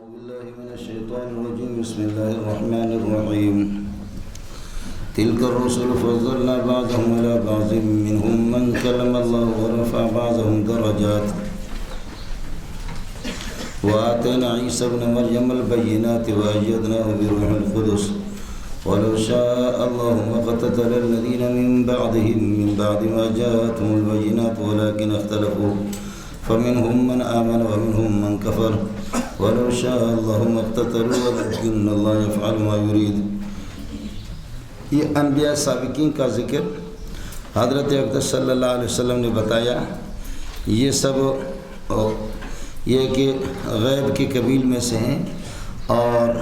بالله من الشيطان الرجيم بسم الله الرحمن الرحيم تلك الرسل فضلنا بعضهم على بعض منهم من كلم الله ورفع بعضهم درجات وآتينا عيسى ابن مريم البينات وأيدناه بروح القدس ولو شاء الله ما اقتتل الذين من بعدهم من بعد ما جاءتهم البينات ولكن اختلفوا فمنهم من آمن ومنهم من كفر ولو شاء الله ما اقتتلوا ولكن الله يفعل ما يريد. یہ انبیاء سابقین کا ذکر حضرت اقدس صلی اللہ علیہ وسلم نے بتایا. یہ سب یہ کہ غیب کے قبیل میں سے ہیں اور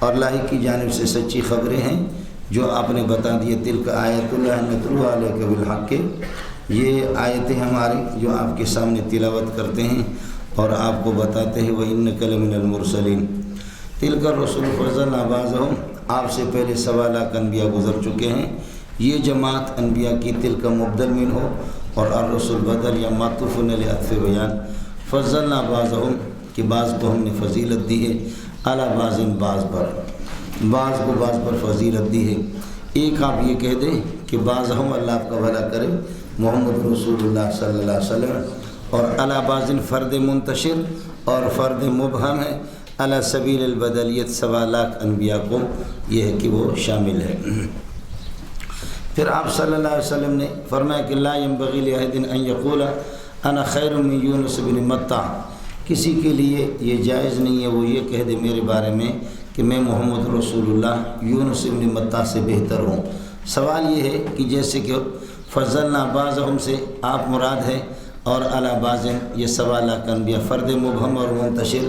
اللہ کی جانب سے سچی خبریں ہیں جو آپ نے بتا دیے. تلک آیت اللہ نتلوہا علیک بالحق، یہ آیتیں ہماری جو آپ کے سامنے تلاوت کرتے ہیں اور آپ کو بتاتے ہیں وَإِنَّكَ لَمِنَ الْمُرْسَلِينَ. تِلْكَ الرُّسُلُ فَضَّلْنَا بَعْضَهُمْ، آپ سے پہلے 1.25 لاکھ انبیاء گزر چکے ہیں. یہ جماعت انبیاء کی تلک مبدل من ہو اور الرسول بدل یا معطوف لعطف بیان. فضلنا بعضهم کہ بعض کو ہم نے فضیلت دی ہے، علی بعض بعض پر، بعض کو بعض پر فضیلت دی ہے. ایک آپ یہ کہہ دیں کہ بعضهم اللہ آپ کا بھلا کرے محمد رسول اللہ صلی اللہ علیہ وسلم، اور علی بعض فرد منتشر اور فرد مبہم ہے. علی سبیل البدلیت 1.25 لاکھ انبیاء کو یہ ہے کہ وہ شامل ہے. پھر آپ صلی اللہ علیہ وسلم نے فرمایا کہ لا ينبغي لأحد ان يقول انا خیر من یونس بن متى، کسی کے لیے یہ جائز نہیں ہے وہ یہ کہہ دے میرے بارے میں کہ میں محمد رسول اللہ یونس بن متى سے بہتر ہوں. سوال یہ ہے کہ جیسے کہ فضلنا بعضهم سے آپ مراد ہے اور علی بعض یہ 1.25 لاکھ انبیاء فرد مبہم اور منتشر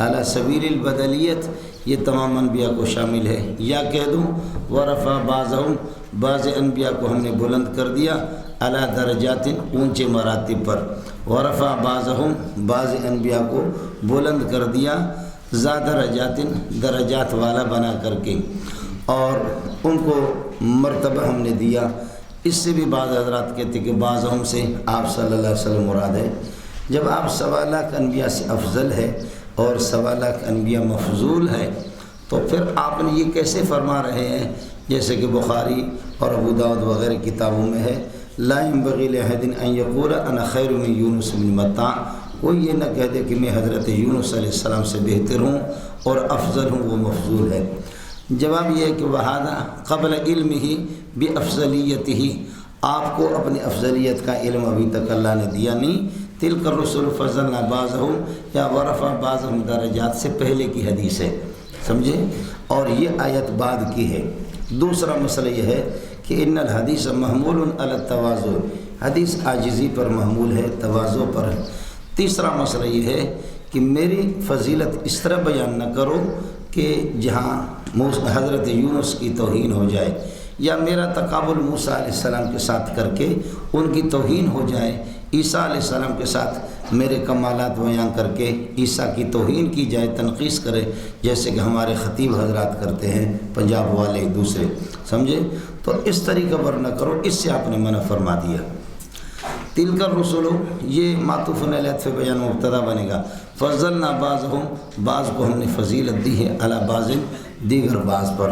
علی سبیل البدلیت یہ تمام انبیاء کو شامل ہے. یا کہہ دوں ورفع بعضهم، بعض انبیاء کو ہم نے بلند کر دیا علی درجات اونچے مراتب پر. ورفع بعضهم، بعض انبیاء کو بلند کر دیا ذا درجات، درجات والا بنا کر کے، اور ان کو مرتبہ ہم نے دیا. اس سے بھی بعض حضرات کہتے کہ بعضهم سے آپ صلی اللہ علیہ وسلم مراد ہے. جب آپ 1.25 لاکھ انبیاء سے افضل ہے اور 1.25 لاکھ انبیاء مفضول ہے تو پھر آپ نے یہ کیسے فرما رہے ہیں جیسے کہ بخاری اور ابو داؤد وغیرہ کتابوں میں ہے لا ينبغي لأحد ان يقول انا خیر من یونس بن متى، کوئی یہ نہ کہہ دے کہ میں حضرت یونس علیہ السلام سے بہتر ہوں اور افضل ہوں، وہ مفضول ہے. جواب یہ ہے کہ وہذا قبل علمہ بافضلیتہ، آپ کو اپنی افضلیت کا علم ابھی تک اللہ نے دیا نہیں. تلک الرسل فضلنا بعضهم یا ورفع بعضهم درجات سے پہلے کی حدیث ہے، سمجھے، اور یہ آیت بعد کی ہے. دوسرا مسئلہ یہ ہے کہ ان الحدیث محمول علی التواضع، حدیث عاجزی پر محمول ہے، تواضع پر ہے. تیسرا مسئلہ یہ ہے کہ میری فضیلت اس طرح بیان نہ کرو کہ جہاں حضرت یونس کی توہین ہو جائے، یا میرا تقابل موسیٰ علیہ السلام کے ساتھ کر کے ان کی توہین ہو جائے، عیسیٰ علیہ السلام کے ساتھ میرے کمالات بیان کر کے عیسیٰ کی توہین کی جائے، تنقیص کرے، جیسے کہ ہمارے خطیب حضرات کرتے ہیں پنجاب والے دوسرے، سمجھے. تو اس طریقہ پر نہ کرو، اس سے آپ نے منع فرما دیا. تلک الرسل یہ معطوف علی عطف بیان مبتدا بنے گا. فضلنا بعضهم، بعض کو ہم نے فضیلت دی ہے علی بعض، دیگر بعض پر.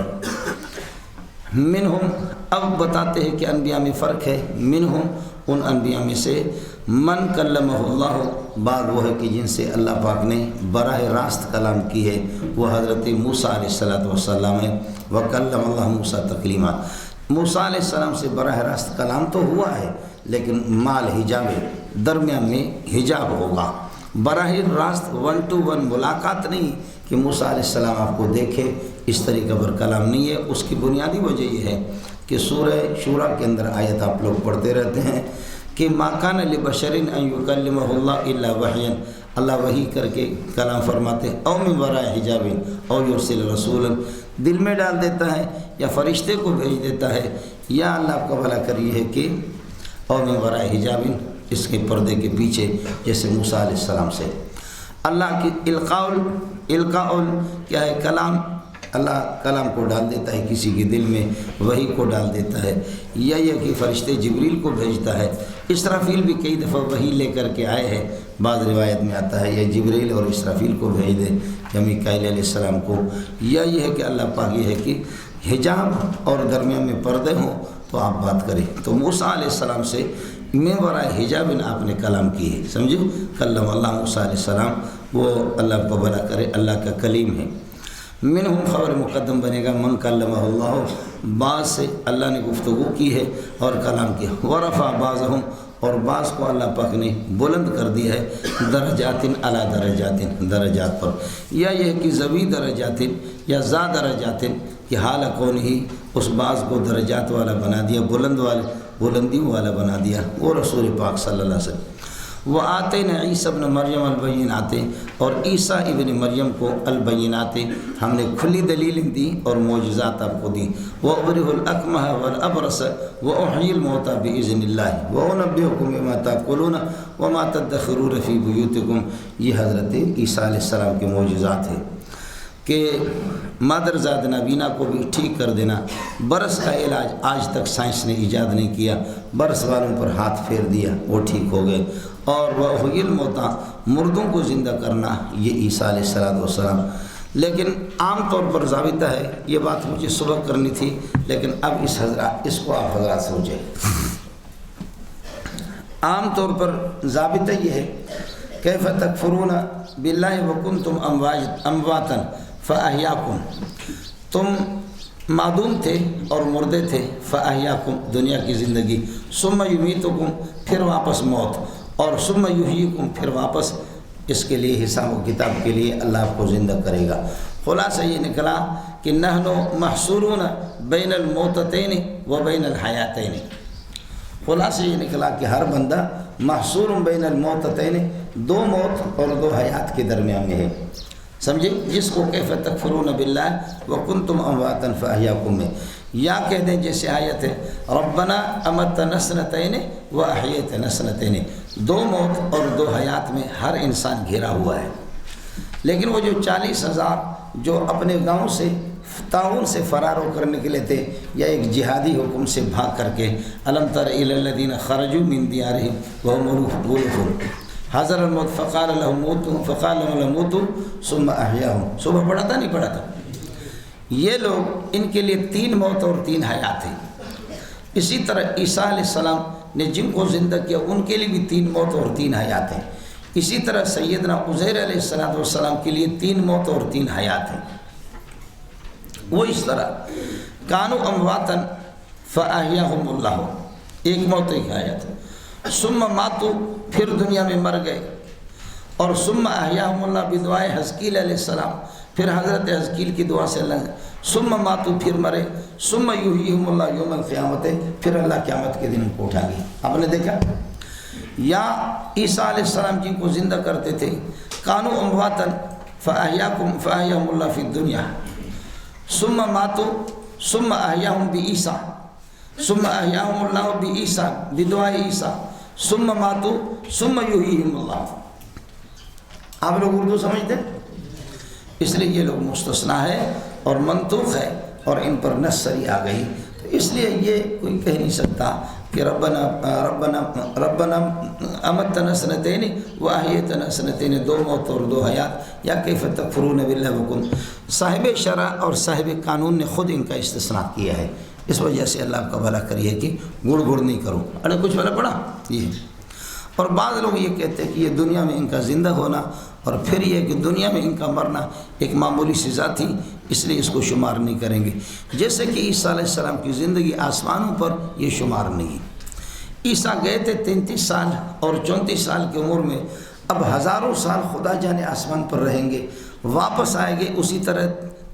منہم، اب بتاتے ہیں کہ انبیاء میں فرق ہے. منہم، ان انبیاء میں سے من کلمہ اللہ، بعض وہ ہے کہ جن سے اللہ پاک نے براہ راست کلام کی ہے، وہ حضرت موسیٰ علیہ السلام ہے. وکلم اللہ موسیٰ تکلیما، موسیٰ علیہ السلام سے براہ راست کلام تو ہوا ہے لیکن مال حجاب، درمیان میں حجاب ہوگا. براہ راست 1 to 1 ملاقات نہیں کہ موسیٰ علیہ السلام آپ کو دیکھے، اس طریقہ پر کلام نہیں ہے. اس کی بنیادی وجہ یہ ہے کہ سورہ شورا کے اندر آیت آپ لوگ پڑھتے رہتے ہیں کہ ما کان لبشر ان یکلمہ اللہ الا وحیا، اللہ وحی کر کے کلام فرماتے، او من وراء حجاب او یرسل رسولا، دل میں ڈال دیتا ہے یا فرشتے کو بھیج دیتا ہے، یا اللہ آپ کا بھلا کریے ہے کہ او من وراء حجاب، اس کے پردے کے پیچھے، جیسے موسیٰ علیہ السلام سے. اللہ کی القاء کیا ہے؟ کلام. اللہ کلام کو ڈال دیتا ہے کسی کے دل میں، وحی کو ڈال دیتا ہے، یا یہ کہ فرشتے جبریل کو بھیجتا ہے اسرافیل بھی کئی دفعہ وحی لے کر کے آئے ہیں، بعض روایت میں آتا ہے یا جبریل اور اسرافیل کو بھیج دے یا میکائیل علیہ السلام کو، یا یہ ہے کہ اللہ پاک یہ ہے کہ حجاب اور درمیان میں پردے ہوں تو آپ بات کریں۔ تو موسیٰ علیہ السلام سے من ورائے حجاب آپ نے کلام کی ہے، سمجھو، کلم اللہ موسیٰ علیہ السلام، وہ اللہ کو بنا کرے، اللہ کا کلیم ہے۔ منہم خبر مقدم بنے گا من کلمہ اللہ، بعض سے اللہ نے گفتگو کی ہے اور کلام کیا، ورفع بعضہم، اور بعض کو اللہ پاک نے بلند کر دیا ہے، درجات علی درجات، درجات پر، یا یہ کہ ذوی درجات یا ذا درجات، کہ حال کون ہی اس بعض کو درجات والا بنا دیا، بلندیوں والا بنا دیا، وہ رسول پاک صلی اللہ علیہ وسلم۔ وآتینا عیسیٰ ابن مریم البینات، اور عیسیٰ ابن مریم کو البینات، ہم نے کھلی دلیلیں دی اور معجزات آپ کو دی۔ وأبرئ الأكمہ والأبرص وأحیی الموتى بإذن اللہ وأنبئکم بما تأکلون وما تدخرون فی بیوتکم، یہ حضرت عیسیٰ علیہ السلام کے معجزات ہیں کہ مادرزاد نابینا کو بھی ٹھیک کر دینا۔ برس کا علاج آج تک سائنس نے ایجاد نہیں کیا، برس والوں پر ہاتھ پھیر دیا، وہ ٹھیک ہو گئے۔ اور وأحیی الموتى، مردوں کو زندہ کرنا، یہ عیسیٰ علیہ السلام۔ لیکن عام طور پر ضابطہ ہے، یہ بات مجھے صبح کرنی تھی لیکن اب اس کو آپ حضرات سوچیں۔ عام طور پر ضابطہ یہ ہے، کیف تکفرون باللہ وکنتم امواتا فاحیاکم، تم معدوم تھے اور مردے تھے، فاحیاکم، دنیا کی زندگی، ثم یمیتکم، پھر واپس موت، اور ثم یحییکم، پھر واپس اس کے لیے حساب و کتاب کے لیے اللہ آپ کو زندہ کرے گا۔ خلاصہ یہ نکلا کہ نحن محصورون بین الموتتین و بین الحیاتین، خلاصہ یہ نکلا کہ ہر بندہ محصور بین الموتتین، دو موت اور دو حیات کے درمیان میں ہے، سمجھے؟ جس کو کیف تکفرون باللہ وکنتم امواتا فاحیاکم میں، یا کہہ دیں جیسے آیت ہے ربنا امتنا سنتین واحییتنا سنتین، دو موت اور دو حیات میں ہر انسان گھرا ہوا ہے۔ لیکن وہ جو 40,000 جو اپنے گاؤں سے طاعون سے فرار ہو کر نکلے تھے، یا ایک جہادی حکم سے بھاگ کر کے، الم تر الی الذین خرجوا من دیارہم وهم الوف حضر الموت فقال لهم موتوا فقال لهم موتوا ثم احیاهم، صبح پڑھا تھا نہیں پڑھا تھا؟ یہ لوگ، ان کے لیے 3 موت اور 3 حیات ہیں۔ اسی طرح عیسیٰ علیہ السلام نے جن کو زندہ کیا ان کے لیے بھی 3 موت اور 3 حیات ہیں۔ اسی طرح سیدنا عزیر علیہ السلام کے لیے 3 موت اور 3 حیات ہیں۔ وہ اس طرح کانوا امواتا فاحیاہم اللہ، ایک موت ایک حیات، ثم ماتوا، پھر دنیا میں مر گئے، اور ثم احیاہم اللہ بدعائے حزقیل علیہ السلام، پھر حضرت حزقیل کی دعا سے اللہ، ثم ماتوا، پھر مرے، ثم یحییہم اللہ یوم القیامت، پھر اللہ قیامت کے دن ان کو اٹھا گیا۔ آپ نے دیکھا؟ یا عیسیٰ علیہ السلام جن کو زندہ کرتے تھے، کانوا امواتا فاحیاہم اللہ فی الدنیا، ثم ماتوا ثم احیاہم بعیسیٰ، ثم احیاہم اللہ بعیسیٰ بدعائے عیسیٰ، ثم ماتوا ثم یحییہم اللہ۔ آپ لوگ اردو سمجھتے ہیں؟ اس لیے یہ لوگ مستثنیٰ ہے اور منطوق ہے، اور ان پر نص صریح آ گئی، تو اس لیے یہ کوئی کہہ نہیں سکتا کہ ربنا امتنا سنتین واحییتنا سنتین، 2 موت اور 2 حیات، یا کیف تکفرون باللہ وکنتم۔ صاحب شرع اور صاحب قانون نے خود ان کا استثناء کیا ہے، اس وجہ سے اللہ کا بھلا کریے کہ گڑ گڑ نہیں کرو۔ اڑے کچھ بھلا پڑا یہ۔ اور بعض لوگ یہ کہتے ہیں کہ یہ دنیا میں ان کا زندہ ہونا اور پھر یہ کہ دنیا میں ان کا مرنا ایک معمولی سزا تھی، اس لیے اس کو شمار نہیں کریں گے، جیسے کہ عیسیٰ علیہ السلام کی زندگی آسمانوں پر یہ شمار نہیں۔ عیسیٰ گئے تھے 33 سال اور 34 سال کی عمر میں، اب ہزاروں سال خدا جانے آسمان پر رہیں گے، واپس آئیں گے اسی طرح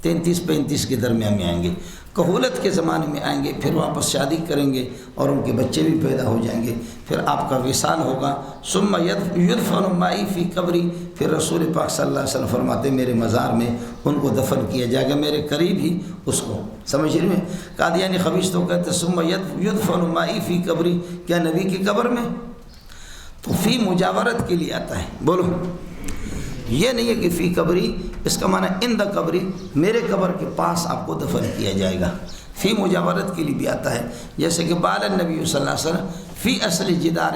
33-35 کے درمیان میں آئیں گے، کہولت کے زمانے میں آئیں گے، پھر واپس شادی کریں گے اور ان کے بچے بھی پیدا ہو جائیں گے، پھر آپ کا وصال ہوگا، ثم یدفن معی فی قبری، پھر رسول پاک صلی اللہ علیہ وسلم فرماتے میرے مزار میں ان کو دفن کیا جائے گا، میرے قریب ہی اس کو، سمجھ رہے ہیں؟ قادیانی خبیث تو کہتے ثم یدفن معی فی قبری، کیا نبی کی قبر میں؟ تو فی مجاورت کے لیے آتا ہے، بولو، یہ نہیں ہے کہ فی قبری، اس کا معنی اند قبری، میرے قبر کے پاس آپ کو دفن کیا جائے گا۔ فی مجاورت کے لیے بھی آتا ہے، جیسے کہ بال النبی صلی اللہ علیہ وسلم فی اصل جدار،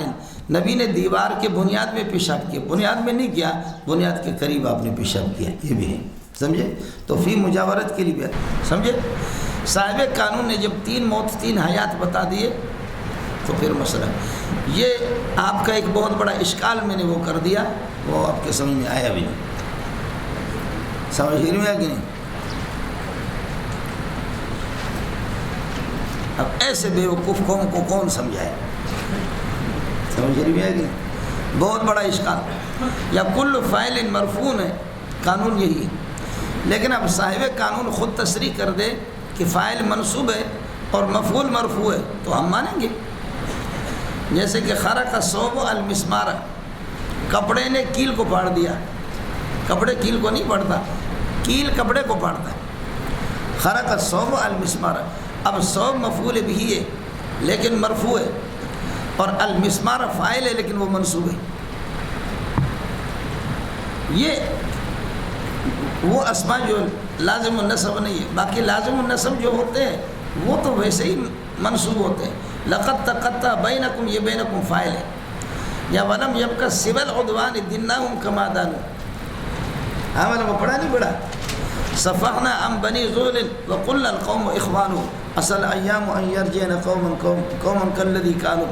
نبی نے دیوار کے بنیاد میں پیشاب کیا، بنیاد میں نہیں کیا، بنیاد کے قریب آپ نے پیشاب کیا، یہ بھی ہے، سمجھے؟ تو فی مجاورت کے لیے بھی، سمجھے؟ صاحب قانون نے جب 3 موت 3 حیات بتا دیے تو پھر مسئلہ یہ آپ کا ایک بہت بڑا اشکال میں نے وہ کر دیا، وہ آپ کے سمجھ میں آیا بھی نہیں، سمجھ میں آیا کہ نہیں؟ اب ایسے بیوقوف قوم کو کون سمجھائے؟ سمجھ میں آیا کہ نہیں؟ بہت بڑا اشکال، یا کل فاعل مرفوع ہے، قانون یہی ہے، لیکن اب صاحب قانون خود تصریح کر دے کہ فاعل منصوب ہے اور مفعول مرفوع ہے تو ہم مانیں گے۔ جیسے کہ خرق الثوب المسمار، کپڑے نے کیل کو پاڑ دیا، کپڑے کیل کو نہیں پاڑتا، کیل کپڑے کو پاڑتا ہے۔ خرق الثوب المسمار، اب ثوب مفعول بھی ہے لیکن مرفوع ہے، اور المسمار فاعل ہے لیکن وہ منصوب ہے۔ یہ وہ اسماء جو لازم النصب نہیں ہے، باقی لازم النصب جو ہوتے ہیں وہ تو ویسے ہی منصوب ہوتے ہیں۔ لقد تقطع بینکم، یہ بینکم فاعل ہے، یا ولم یبق سوى العدوان دناہم کما دانوا، ہم نے وہ پڑھا نہیں پڑھا؟ صفحنا عن بنی ذول وقلنا القوم اخوان اصل ایام ان یرجعن قوما کالذی کانوا،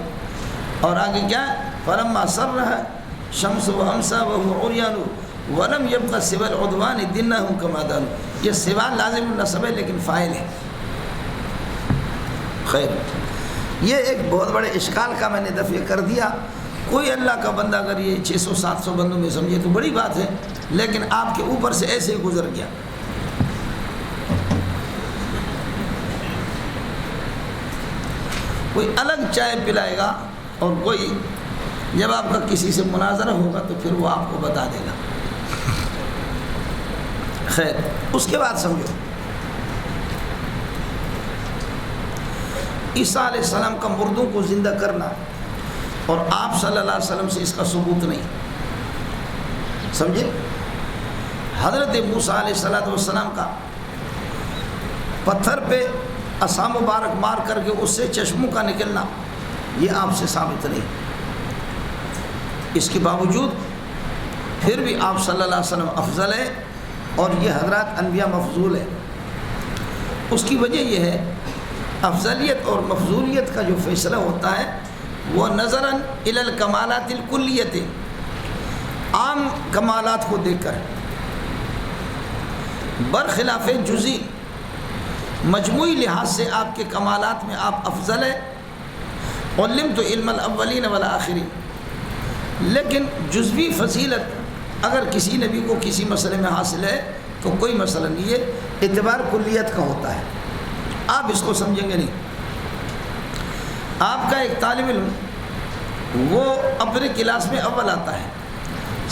اور آگے کیا؟ فلما سرها شمس وامسى وهو عریان ولم يبق سوى العدوان دناہم کما دانوا، یہ سوا لازم النصب ہے لیکن فاعل ہے۔ خیر، یہ ایک بہت بڑے اشکال کا میں نے دفع کر دیا۔ کوئی اللہ کا بندہ اگر یہ 600-700 بندوں میں سمجھے تو بڑی بات ہے، لیکن آپ کے اوپر سے ایسے ہی گزر گیا۔ کوئی الگ چائے پلائے گا اور کوئی جب آپ کا کسی سے مناظرہ ہوگا تو پھر وہ آپ کو بتا دے گا۔ خیر، اس کے بعد سمجھو، عیسیٰ علیہ السلام کا مردوں کو زندہ کرنا اور آپ صلی اللہ علیہ وسلم سے اس کا ثبوت نہیں، سمجھے؟ حضرت موسیٰ علیہ السلام کا پتھر پہ عصا مبارک مار کر کے اس سے چشموں کا نکلنا، یہ آپ سے ثابت نہیں۔ اس کے باوجود پھر بھی آپ صلی اللہ علیہ وسلم افضل ہے اور یہ حضرات انبیاء مفضول ہے۔ اس کی وجہ یہ ہے، افضلیت اور مفضولیت کا جو فیصلہ ہوتا ہے وہ نظراً الی الکمالات الکلیت، عام کمالات کو دیکھ کر، برخلاف جزئی مجموعی لحاظ سے آپ کے کمالات میں آپ افضل ہے، علمت علم الاولین والآخرین، لیکن جزوی فضیلت اگر کسی نبی کو کسی مسئلے میں حاصل ہے تو کوئی مسئلہ نہیں ہے، اعتبار کلیت کا ہوتا ہے۔ آپ اس کو سمجھیں گے نہیں۔ آپ کا ایک طالب علم وہ اپنے کلاس میں اول آتا ہے،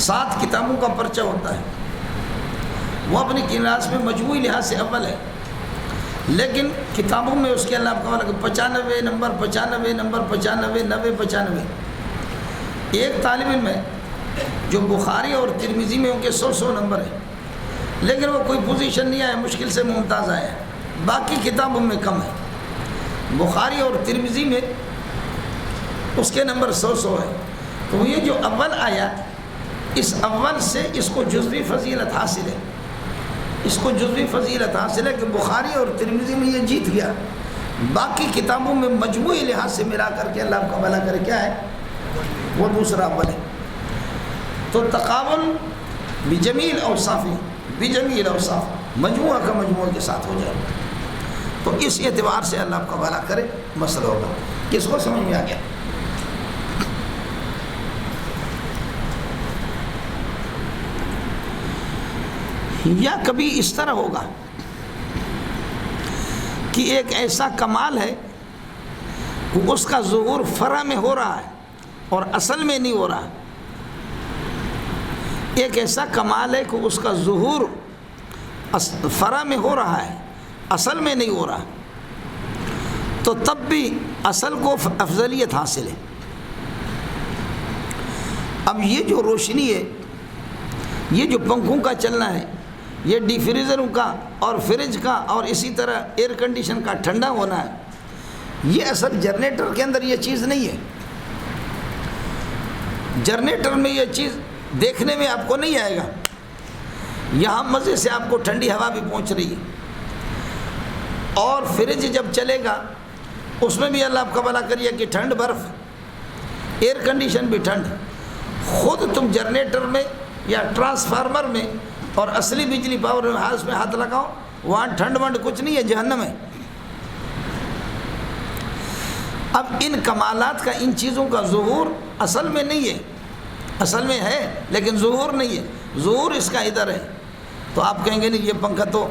7 کتابوں کا پرچہ ہوتا ہے، وہ اپنی کلاس میں مجموعی لحاظ سے اول ہے، لیکن کتابوں میں اس کے اللہ کا 95 نمبر 95 نمبر 95 90 95۔ ایک طالب علم ہے جو بخاری اور ترمذی میں ان کے 100 نمبر ہیں، لیکن وہ کوئی پوزیشن نہیں آیا، مشکل سے ممتاز آیا، باقی کتابوں میں کم ہے۔ بخاری اور ترمذی میں اس کے نمبر 100 ہے، تو یہ جو اول آیا، اس اول سے اس کو جزوی فضیلت حاصل ہے، اس کو جزوی فضیلت حاصل ہے کہ بخاری اور ترمذی میں یہ جیت گیا، باقی کتابوں میں مجموعی لحاظ سے ملا کر کے اللہ کا بھلا کرے کیا ہے، وہ دوسرا اول ہے۔ تو تقابل بجمیل اوصاف، بجمیل اوصاف مجموعہ کا مجموعہ کے ساتھ ہو جائے، تو اس اعتبار سے اللہ کا بھلا کرے مسئلہ ہوگا۔ کس کو سمجھ میں آ گیا؟ یا کبھی اس طرح ہوگا کہ ایک ایسا کمال ہے کہ اس کا ظہور فرع میں ہو رہا ہے اور اصل میں نہیں ہو رہا، ایک ایسا کمال ہے کہ اس کا ظہور فرع میں ہو رہا ہے، اصل میں نہیں ہو رہا، تو تب بھی اصل کو افضلیت حاصل ہے۔ اب یہ جو روشنی ہے، یہ جو پنکھوں کا چلنا ہے، یہ ڈی فریزروں کا اور فریج کا اور اسی طرح ایئر کنڈیشن کا ٹھنڈا ہونا ہے، یہ اصل جنریٹر کے اندر یہ چیز نہیں ہے، جنریٹر میں یہ چیز دیکھنے میں آپ کو نہیں آئے گا، یہاں مزے سے آپ کو ٹھنڈی ہوا بھی پہنچ رہی ہے، اور فریج جب چلے گا اس میں بھی اللہ آپ کا بھلا کریے کہ ٹھنڈ برف، ایئر کنڈیشن بھی ٹھنڈ۔ خود تم جنریٹر میں یا ٹرانسفارمر میں اور اصلی بجلی پاور ہاؤس میں ہاتھ لگاؤ، وہاں ٹھنڈ ونڈ کچھ نہیں ہے، جہنم ہے۔ اب ان کمالات کا، ان چیزوں کا ظہور اصل میں نہیں ہے، اصل میں ہے لیکن ظہور نہیں ہے، ظہور اس کا ادھر ہے۔ تو آپ کہیں گے نہیں یہ پنکھا تو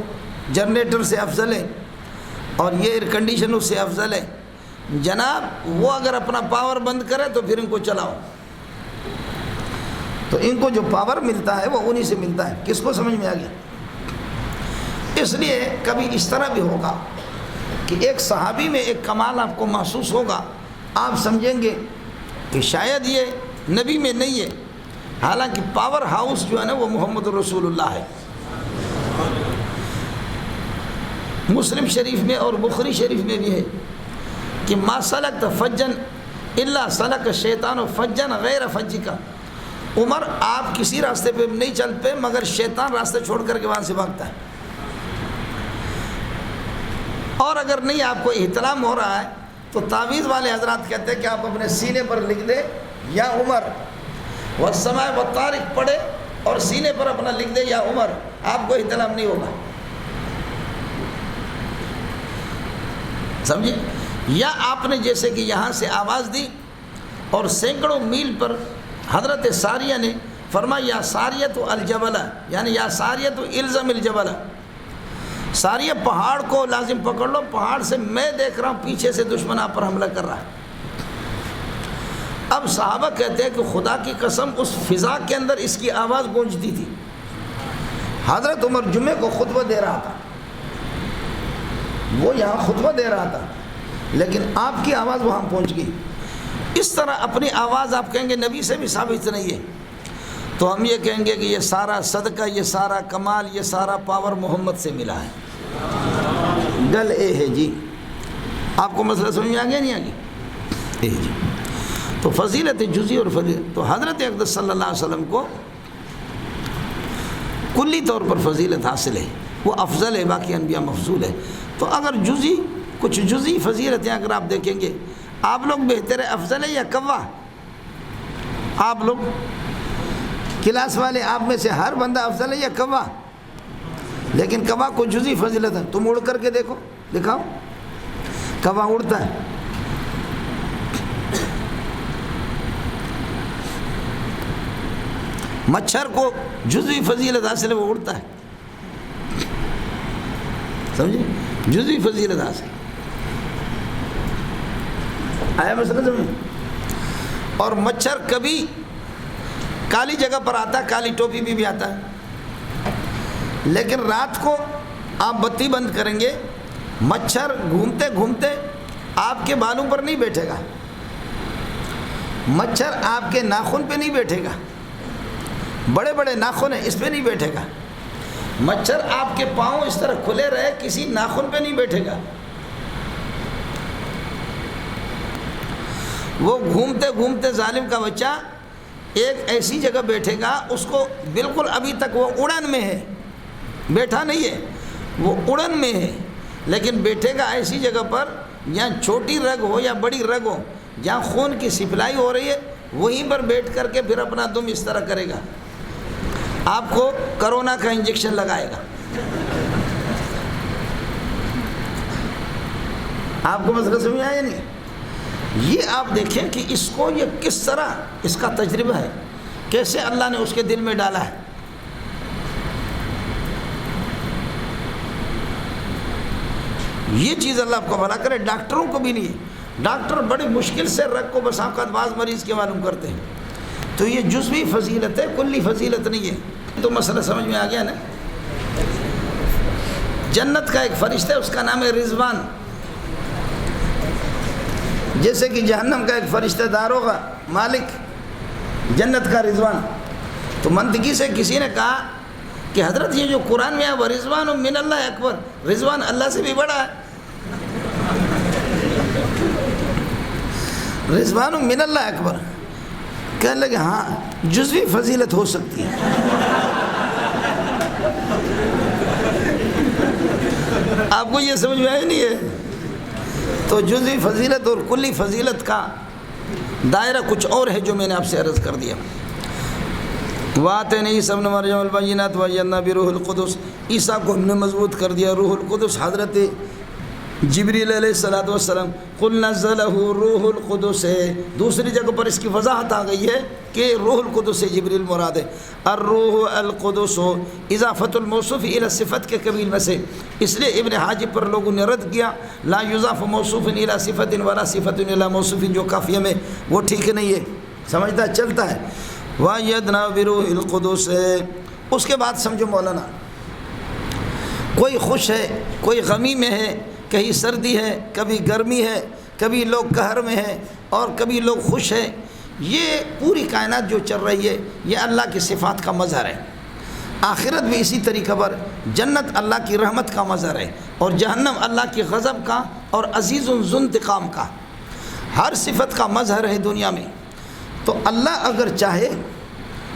جنریٹر سے افضل ہے اور یہ ایئر کنڈیشن اس سے افضل ہے۔ جناب وہ اگر اپنا پاور بند کرے تو پھر ان کو چلاؤ، تو ان کو جو پاور ملتا ہے وہ انہی سے ملتا ہے۔ کس کو سمجھ میں آ گیا؟ اس لیے کبھی اس طرح بھی ہوگا کہ ایک صحابی میں ایک کمال آپ کو محسوس ہوگا، آپ سمجھیں گے کہ شاید یہ نبی میں نہیں ہے، حالانکہ پاور ہاؤس جو ہے نا وہ محمد رسول اللہ ہے۔ مسلم شریف میں اور بخاری شریف میں بھی ہے کہ ما سلکت فجن الا سلک الشیطان فجن غیر فجک۔ عمر آپ کسی راستے پہ نہیں چل پے مگر شیطان راستے چھوڑ کر کے وہاں سے بھاگتا ہے۔ اور اگر نہیں آپ کو احتلام ہو رہا ہے تو تعویذ والے حضرات کہتے ہیں کہ آپ اپنے سینے پر لکھ دیں یا عمر، والسماء والطارق پڑھے اور سینے پر اپنا لکھ دیں یا عمر، آپ کو احتلام نہیں ہوگا، سمجھے؟ یا آپ نے جیسے کہ یہاں سے آواز دی اور سینکڑوں میل پر حضرت ساریہ نے فرمایا یا ساریۃ الجبل، یعنی یا ساریۃ الزم الجبل، ساریہ پہاڑ کو لازم پکڑ لو، پہاڑ سے میں دیکھ رہا ہوں پیچھے سے دشمن آپ پر حملہ کر رہا ہے۔ اب صحابہ کہتے ہیں کہ خدا کی قسم اس فضا کے اندر اس کی آواز گونجتی تھی۔ حضرت عمر جمعے کو خطبہ دے رہا تھا، وہ یہاں خطبہ دے رہا تھا لیکن آپ کی آواز وہاں پہنچ گئی۔ اس طرح اپنی آواز آپ کہیں گے نبی سے بھی ثابت نہیں ہے، تو ہم یہ کہیں گے کہ یہ سارا صدقہ، یہ سارا کمال، یہ سارا پاور محمد سے ملا ہے۔ گل اے ہے جی، آپ کو مسئلہ سمجھ میں آ گیا نہیں آ گیا؟ اے جی، تو فضیلت جزئی اور فضیلت، تو حضرت اقدس صلی اللہ علیہ وسلم کو کلی طور پر فضیلت حاصل ہے، وہ افضل ہے، باقی انبیاء مفضول ہے۔ تو اگر جزئی کچھ جزئی فضیلتیں اگر آپ دیکھیں گے، آپ لوگ بہتر افضل ہے یا کوا؟ آپ لوگ کلاس والے آپ میں سے ہر بندہ افضل ہے یا کوا؟ لیکن کوا کو جزئی فضیلت ہے، تم اڑ کر کے دیکھو، دکھاؤ، کوا اڑتا ہے۔ مچھر کو جزئی فضیلت حاصل ہے، وہ اڑتا ہے، سمجھے؟ جزئی فضیلت حاصل آیا مسئلہ سمجھے؟ اور مچھر کبھی کالی جگہ پر آتا ہے، کالی ٹوپی بھی آتا ہے، لیکن رات کو آپ بتی بند کریں گے، مچھر گھومتے گھومتے آپ کے بالوں پر نہیں بیٹھے گا، مچھر آپ کے ناخن پہ نہیں بیٹھے گا، بڑے بڑے ناخن ہیں اس پہ نہیں بیٹھے گا، مچھر آپ کے پاؤں اس طرح کھلے رہے کسی ناخن پہ نہیں بیٹھے گا، وہ گھومتے گھومتے ظالم کا بچہ ایک ایسی جگہ بیٹھے گا، اس کو بالکل ابھی تک وہ اڑن میں ہے، بیٹھا نہیں ہے، وہ اڑن میں ہے، لیکن بیٹھے گا ایسی جگہ پر جہاں چھوٹی رگ ہو یا بڑی رگ ہو، جہاں خون کی سپلائی ہو رہی ہے، وہیں پر بیٹھ کر کے پھر اپنا دم اس طرح کرے گا، آپ کو کرونا کا انجیکشن لگائے گا۔ آپ کو مسئلہ سمجھ آیا نہیں؟ یہ آپ دیکھیں کہ اس کو یہ کس طرح اس کا تجربہ ہے، کیسے اللہ نے اس کے دل میں ڈالا ہے۔ یہ چیز اللہ آپ کو بھلا کرے، ڈاکٹروں کو بھی نہیں ہے، ڈاکٹر بڑی مشکل سے رگ کو بسا اوقات بعض مریض کے معلوم کرتے ہیں، تو یہ جزوی فضیلت ہے، کلی فضیلت نہیں ہے۔ تو مسئلہ سمجھ میں آ گیا نا؟ جنت کا ایک فرشتہ ہے، اس کا نام ہے رضوان، جیسے کہ جہنم کا ایک فرشتہ داروغہ مالک، جنت کا رضوان۔ تو منطقی سے کسی نے کہا کہ حضرت یہ جو قرآن میں ہے وہ رضوان من اللہ اکبر، رضوان اللہ سے بھی بڑا ہے، رضوان من اللہ اکبر۔ کہنے لگے ہاں جزوی فضیلت ہو سکتی ہے۔ آپ کو یہ سمجھ میں آئی نہیں ہے؟ تو جزوی فضیلت اور کلی فضیلت کا دائرہ کچھ اور ہے جو میں نے آپ سے عرض کر دیا۔ وَآتَيْنَا عِيسَىٰ ابْنَ مَرْيَمَ الْبَيِّنَاتِ وَأَيَّدْنَاهُ بِرُوحِ الْقُدُسِ، عیسیٰ کو ہم نے مضبوط کر دیا روح القدس حضرت جبریل علیہ السلام، قُلْ نَزَّلَهُ روح القدس ہے۔ دوسری جگہ پر اس کی وضاحت آ گئی ہے کہ روح القدس سے جبریل مراد ہے۔ الروح القدس اضافت الموصوف الی صفت کے قبیل میں سے، اس لیے ابن حاجب پر لوگوں نے رد کیا لا یضاف موصوف الی صفت ولا صفت الی موصوف، جو قافیہ میں وہ ٹھیک نہیں ہے، سمجھتا چلتا ہے۔ وَأَيَّدْنَاهُ بِرُوحِ الْقُدُسِ ہے۔ اس کے بعد سمجھو مولانا، کوئی خوش ہے، کوئی غمی میں ہے، کہیں سردی ہے، کبھی گرمی ہے، کبھی لوگ قہر میں ہیں اور کبھی لوگ خوش ہیں، یہ پوری کائنات جو چل رہی ہے یہ اللہ کی صفات کا مظہر ہے۔ آخرت بھی اسی طریقہ پر، جنت اللہ کی رحمت کا مظہر ہے اور جہنم اللہ کی غضب کا اور عزیز ذو انتقام کا، ہر صفت کا مظہر ہے دنیا میں۔ تو اللہ اگر چاہے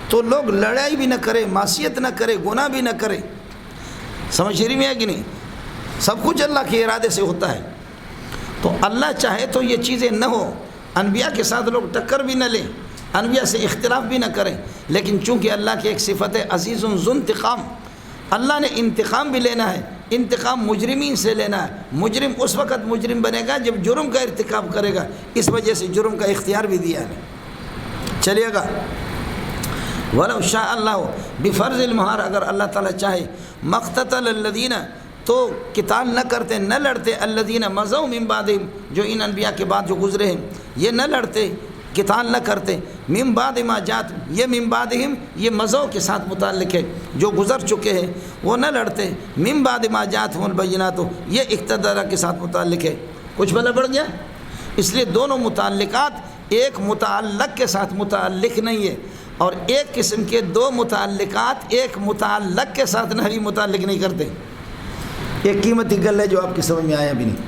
تو لوگ لڑائی بھی نہ کرے، معصیت نہ کرے، گناہ بھی نہ کرے، سمجھ رہی میں ہے کہ نہیں؟ سب کچھ اللہ کے ارادے سے ہوتا ہے۔ تو اللہ چاہے تو یہ چیزیں نہ ہو، انبیاء کے ساتھ لوگ ٹکر بھی نہ لیں، انبیاء سے اختلاف بھی نہ کریں، لیکن چونکہ اللہ کی ایک صفت ہے عزیز ذو انتقام، اللہ نے انتقام بھی لینا ہے، انتقام مجرمین سے لینا ہے۔ مجرم اس وقت مجرم بنے گا جب جرم کا ارتکاب کرے گا، اس وجہ سے جرم کا اختیار بھی دیا ہے۔ چلیے گا وَلَوْ شَاءَ اللَّهُ بِفَرْضِ الْمَحَارِ، اگر اللہ تعالیٰ چاہے مَقْتَتَلَ الَّذِينَ، تو قتال نہ کرتے، نہ لڑتے، الَّذِينَ مَضَوْا مِن بَعْدِهِمْ، جو ان انبیاء کے بعد جو گزرے ہیں یہ نہ لڑتے، قتال نہ کرتے، مِن بَعْدِ مَا جَاءَتْهُمْ، یہ مِن بَعْدِهِمْ یہ مضوا کے ساتھ متعلق ہے، جو گزر چکے ہیں وہ نہ لڑتے، مِن بَعْدِ مَا جَاءَتْهُمُ الْبَيِّنَاتُ یہ اقتدار کے ساتھ متعلق ہے۔ کچھ بلا پڑ گیا؟ اس لیے دونوں متعلقات ایک متعلق کے ساتھ متعلق نہیں ہے، اور ایک قسم کے دو متعلقات ایک متعلق کے ساتھ نہیں متعلق نہیں کرتے۔ ایک قیمتی گل ہے جو آپ کی سمجھ میں آیا بھی نہیں۔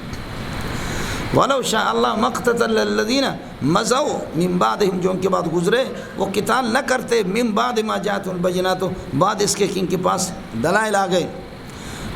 وَلَوْ شَاءَ اللَّهُ مَا اقْتَتَلَ الَّذِينَ مَضَوْا مِن بَعْدِهِمْ، جو ان کے بعد گزرے وہ قتال نہ کرتے، مِن بَعْدِ مَا جَاءَتْهُمُ الْبَيِّنَاتُ، بعد اس کے کہ ان کے پاس دلائل آ گئے۔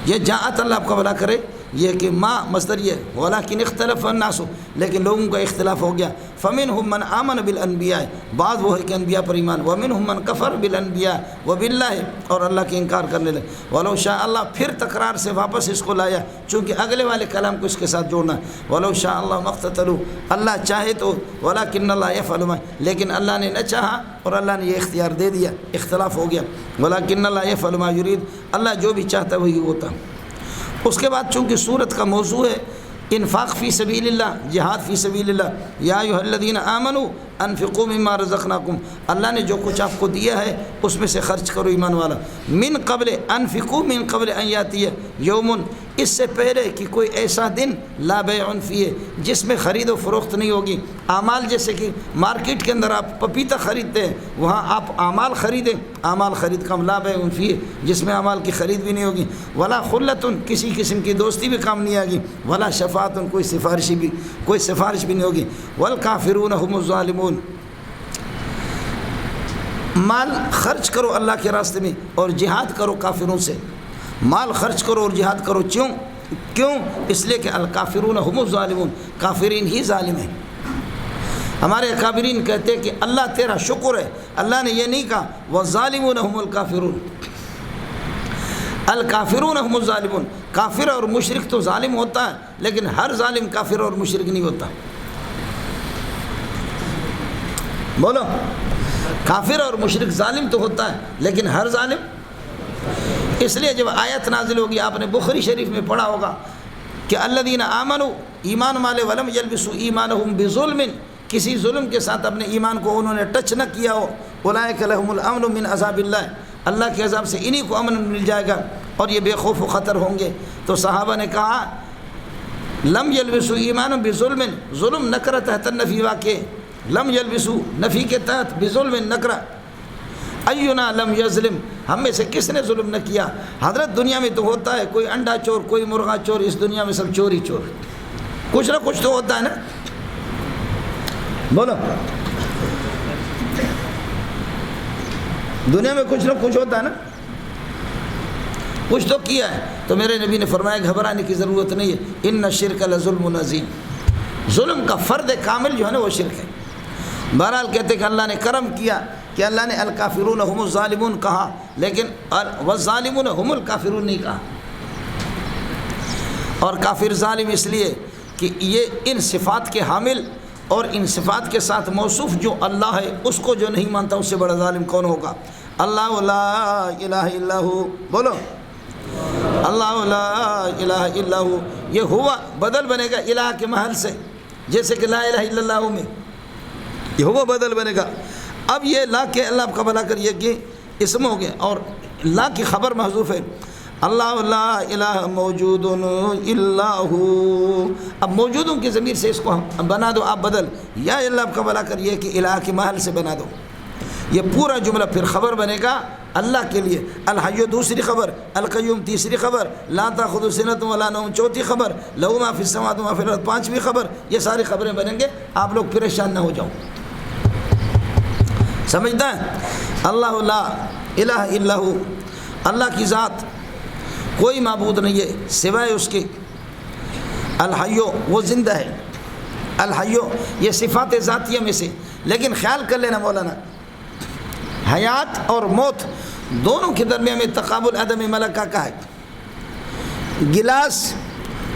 یہ جاءت اللہ آپ کا بھلا کرے، یہ کہ ما مصدر یہ ولیکن اختلف الناس، لیکن لوگوں کا اختلاف ہو گیا۔ فمنهم من آمن بالانبیاء، بعض وہ ہے کہ انبیاء پر ایمان، ومنهم من کفر بالانبیاء وباللہ، اور اللہ کے انکار کرنے لگے۔ ولو شاء اللہ، پھر تکرار سے واپس اس کو لایا چونکہ اگلے والے کلام کو اس کے ساتھ جوڑنا ہے۔ ولو شاء اللہ مقتتلوا، اللہ چاہے تو، ولکن اللہ یفعل ما، لیکن اللہ نے نہ چاہا اور اللہ نے یہ اختیار دے دیا، اختلاف ہو گیا۔ ولکن اللہ یفعل ما یرید، اللہ جو بھی چاہتا ہے وہی ہوتا۔ اس کے بعد چونکہ سورت کا موضوع ہے انفاق فی سبیل اللہ، جہاد فی سبیل اللہ، یا ایھا الذین آمنوا انفقوا مما رزقناکم، اللہ نے جو کچھ آپ کو دیا ہے اس میں سے خرچ کرو ایمان والا۔ من قبل انفقوا من قبل ان یاتی یوم، اس سے پہلے کہ کوئی ایسا دن لا بیع فیہ، جس میں خرید و فروخت نہیں ہوگی۔ اعمال جیسے کہ مارکیٹ کے اندر آپ پپیتا خریدتے ہیں، وہاں آپ اعمال خریدیں، اعمال خرید کم، لا بیع فیہ جس میں اعمال کی خرید بھی نہیں ہوگی، ولا خلۃ کسی قسم کی دوستی بھی کام نہیں آئے گی، ولا شفاعت کوئی سفارش بھی نہیں ہوگی، والکافرون هم الظالمون۔ مال خرچ کرو اللہ کے راستے میں اور جہاد کرو کافروں سے، مال خرچ کرو اور جہاد کرو، کیوں؟ اس لیے کہ الکافرون هم الظالمون، کافرین ہی ظالم ہیں۔ ہمارے اکابرین کہتے ہیں کہ اللہ تیرا شکر ہے، اللہ نے یہ نہیں کہا والظالمون هم الکافرون، الکافرون هم الظالمون، کافر اور مشرک تو ظالم ہوتا ہے لیکن ہر ظالم کافر اور مشرک نہیں ہوتا۔ بولو، کافر اور مشرک ظالم تو ہوتا ہے لیکن ہر ظالم، اس لیے جب آیت نازل ہوگی آپ نے بخاری شریف میں پڑھا ہوگا کہ الذین آمنوا، ایمان والے، ولم یلبسوا ایمانہم بظلم، کسی ظلم کے ساتھ اپنے ایمان کو انہوں نے ٹچ نہ کیا ہو، اولئک لہم الامن من عذاب اللہ، اللہ کے عذاب سے انہی کو امن مل جائے گا اور یہ بے خوف و خطر ہوں گے۔ تو صحابہ نے کہا لم یلبسوا ایمانہم بظلم، ظلم نکرہ تحت النفی واقع، لم یلبسوا نفی کے تحت، بظلم نکرہ، اینا لم یظلم، ہم میں سے کس نے ظلم نہ کیا؟ حضرت دنیا میں تو ہوتا ہے کوئی انڈا چور، کوئی مرغا چور، اس دنیا میں سب چور ہی چور، کچھ نہ کچھ تو ہوتا ہے نا، بولو۔ دنیا میں کچھ نہ کچھ ہوتا ہے نا، کچھ تو کیا ہے. تو میرے نبی نے فرمایا گھبرانے کی ضرورت نہیں ہے. ان الشرک لظلم عظیم، ظلم کا فرد کامل جو ہے نا وہ شرک ہے. بہرحال کہتے کہ اللہ نے کرم کیا کہ اللہ نے الکافرون هم الظالمون کہا، لیکن والظالمون هم الکافرون نہیں کہا. اور کافر ظالم اس لیے کہ یہ ان صفات کے حامل اور ان صفات کے ساتھ موصوف جو اللہ ہے اس کو جو نہیں مانتا اس سے بڑا ظالم کون ہوگا. اللہ لا الہ الا ہو، بولو اللہ لا الہ الا ہو. یہ ہوا بدل بنے گا الہ کے محل سے، جیسے کہ لا الہ الا اللہ میں یہ ہوا بدل بنے گا. اب یہ لا کے اللہ کا بھلا کریے کہ اسم ہو گیا اور لا کی خبر محذوف ہے. اللہ لا الہ موجود الا ہو. اب موجودوں کی ضمیر سے اس کو بنا دو آپ بدل، یا اللہ آپ کا بھلا کریے کہ الہ کے محل سے بنا دو. یہ پورا جملہ پھر خبر بنے گا اللہ کے لیے. الحی دوسری خبر، القیوم تیسری خبر، لا تاخذ سنۃ ولا نوم چوتھی خبر، لہ ما فی السماوات وما فی الارض پانچویں خبر. یہ ساری خبریں بنیں گے، آپ لوگ پریشان نہ ہو جاؤ. سمجھتا ہے؟ اللہ لا الہ الا ہو، اللہ کی ذات کوئی معبود نہیں ہے سوائے اس کے. الحیو وہ زندہ ہے، الحیو یہ صفات ذاتیہ میں سے. لیکن خیال کر لینا مولانا، حیات اور موت دونوں کے درمیان میں تقابل عدم ملکہ کا ہے. گلاس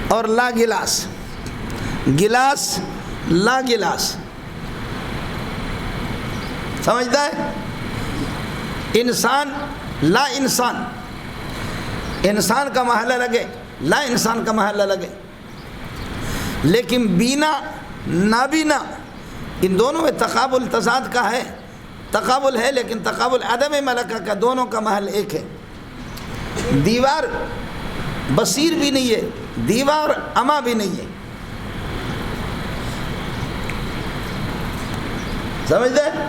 اور لا گلاس، گلاس لا گلاس، سمجھتا ہے؟ انسان لا انسان، انسان کا محلہ لگے لا انسان کا محلہ لگے. لیکن بینا نابینا ان دونوں میں تقابل تضاد کا ہے، تقابل ہے لیکن تقابل عدم ملکہ کا، دونوں کا محل ایک ہے. دیوار بصیر بھی نہیں ہے، دیوار اما بھی نہیں ہے. سمجھتے ہیں؟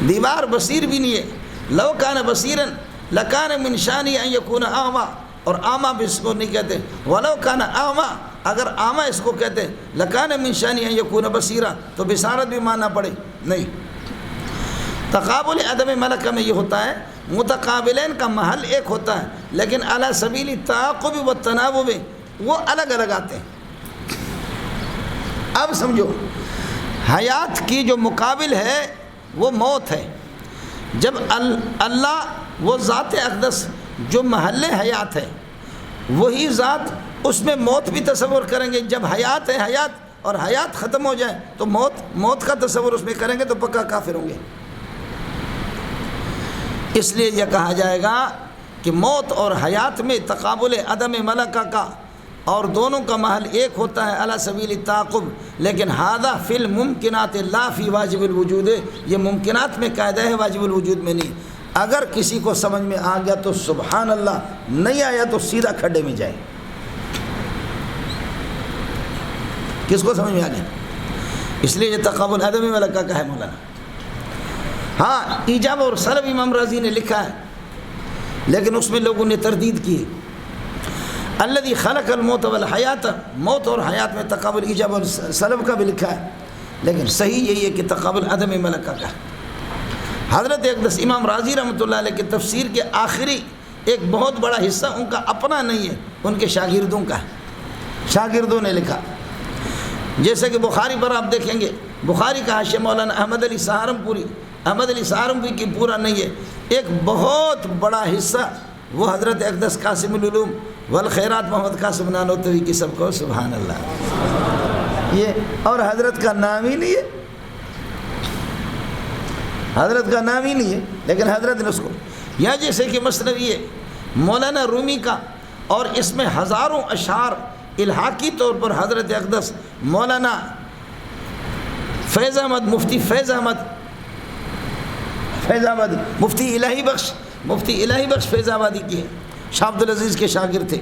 دیوار بصیر بھی نہیں ہے. لو کان بصیرن لکان من شانی ان یکون اعما، اور اعما بھی اس کو نہیں کہتے. ولو کان اعما، اگر اعما اس کو کہتے لکان من شانی ان یکون بصیرا، تو بصارت بھی ماننا پڑے. نہیں، تقابل عدم ملکہ میں یہ ہوتا ہے متقابلین کا محل ایک ہوتا ہے، لیکن علی سبیل التعاقب والتناوب وہ الگ الگ آتے ہیں. اب سمجھو، حیات کی جو مقابل ہے وہ موت ہے. جب اللہ وہ ذات اقدس جو محل حیات ہے، وہی ذات اس میں موت بھی تصور کریں گے. جب حیات ہے حیات اور حیات ختم ہو جائے تو موت کا تصور اس میں کریں گے تو پکا کافر ہوں گے. اس لیے یہ کہا جائے گا کہ موت اور حیات میں تقابل عدم ملکہ کا، اور دونوں کا محل ایک ہوتا ہے علی سبیل التعاقب. لیکن ھذا فی الممکنات لا فی واجب الوجود، یہ ممکنات میں قاعدہ ہے، واجب الوجود میں نہیں. اگر کسی کو سمجھ میں آ گیا تو سبحان اللہ، نہیں آیا تو سیدھا کھڈے میں جائے. کس کو سمجھ میں آ گیا؟ اس لیے یہ تقابل عدم ملکہ کا ہے مولانا. ہاں ایجاب اور سلب امام رازی نے لکھا ہے، لیکن اس میں لوگوں نے تردید کی. الذی خلق الموت والحیات، موت اور حیات میں تقابل ایجاب اور سلب کا بھی لکھا ہے، لیکن صحیح یہی ہے کہ تقابل عدم ملکہ کا. حضرت اقدس امام رازی رحمۃ اللہ علیہ کی تفسیر کے آخری ایک بہت بڑا حصہ ان کا اپنا نہیں ہے، ان کے شاگردوں کا ہے. شاگردوں نے لکھا. جیسے کہ بخاری پر آپ دیکھیں گے، بخاری کا حاشیہ مولانا احمد علی سہارنپوری کی پورا نہیں ہے، ایک بہت بڑا حصہ وہ حضرت اقدس قاسم العلوم والخیرات محمد قاسم نانوتوی کی. سب کو سبحان اللہ. یہ اور حضرت کا نام ہی نہیں ہے، حضرت کا نام ہی نہیں ہے، لیکن حضرت نے اس کو. یا جیسے کہ مثنوی ہے مولانا رومی کا، اور اس میں ہزاروں اشعار الحاقی طور پر حضرت اقدس مولانا فیض احمد، مفتی فیض احمد مفتی الہی بخش فیض آبادی کی ہے. شاہ عبد العزیز کے شاگرد تھے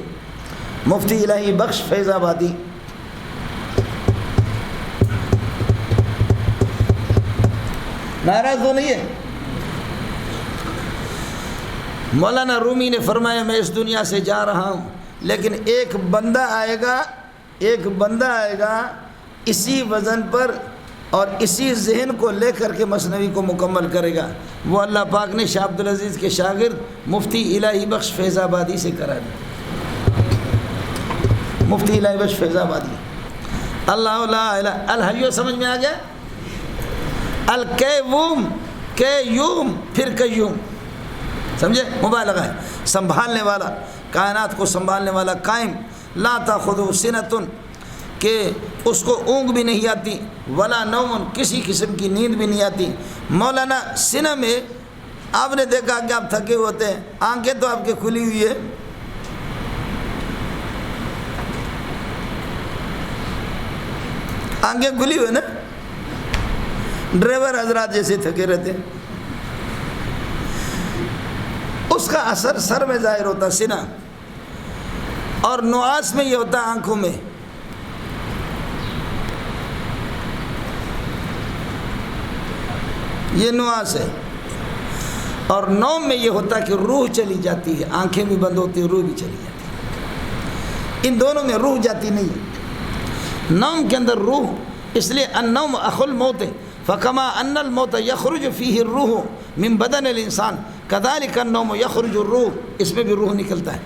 مفتی الہی بخش فیض آبادی. ناراض تو نہیں ہے؟ مولانا رومی نے فرمایا میں اس دنیا سے جا رہا ہوں، لیکن ایک بندہ آئے گا اسی وزن پر اور اسی ذہن کو لے کر کے مثنوی کو مکمل کرے گا، وہ اللہ پاک نے شاہ عبدالعزیز کے شاگرد مفتی الہی بخش فیض آبادی سے کرا دیا۔ مفتی الہی بخش فیض آبادی، اللہ لا الہ الحیو سمجھ میں آ گیا؟ القیوم، قیوم پھر قیوم، سمجھے؟ مبالغہ ہے، سنبھالنے والا، کائنات کو سنبھالنے والا، قائم، لا تاخذہ سنۃ، کہ اس کو اونگ بھی نہیں آتی، ولا نوم، کسی قسم کی نیند بھی نہیں آتی۔ مولانا سنہ میں آپ نے دیکھا کہ آپ تھکے ہوتے ہیں، آنکھیں تو آپ کی کھلی ہوئی ہے، آنکھیں کھلی ہوئی نا، ڈرائیور حضرات جیسے تھکے رہتے ہیں، اس کا اثر سر میں ظاہر ہوتا سینہ، اور نعاس میں یہ ہوتا آنکھوں میں۔ یہ نعاس ہے، اور نوم میں یہ ہوتا کہ روح چلی جاتی ہے، آنکھیں بھی بند ہوتی ہیں، روح بھی چلی جاتی ہے، ان دونوں میں روح جاتی نہیں ہے۔ نوم کے اندر روح، اس لیے النوم اخو الموت فکما ان الموت یخرج فیہ الروح من بدن الانسان کذالک النوم یخرج الروح، اس میں بھی روح نکلتا ہے،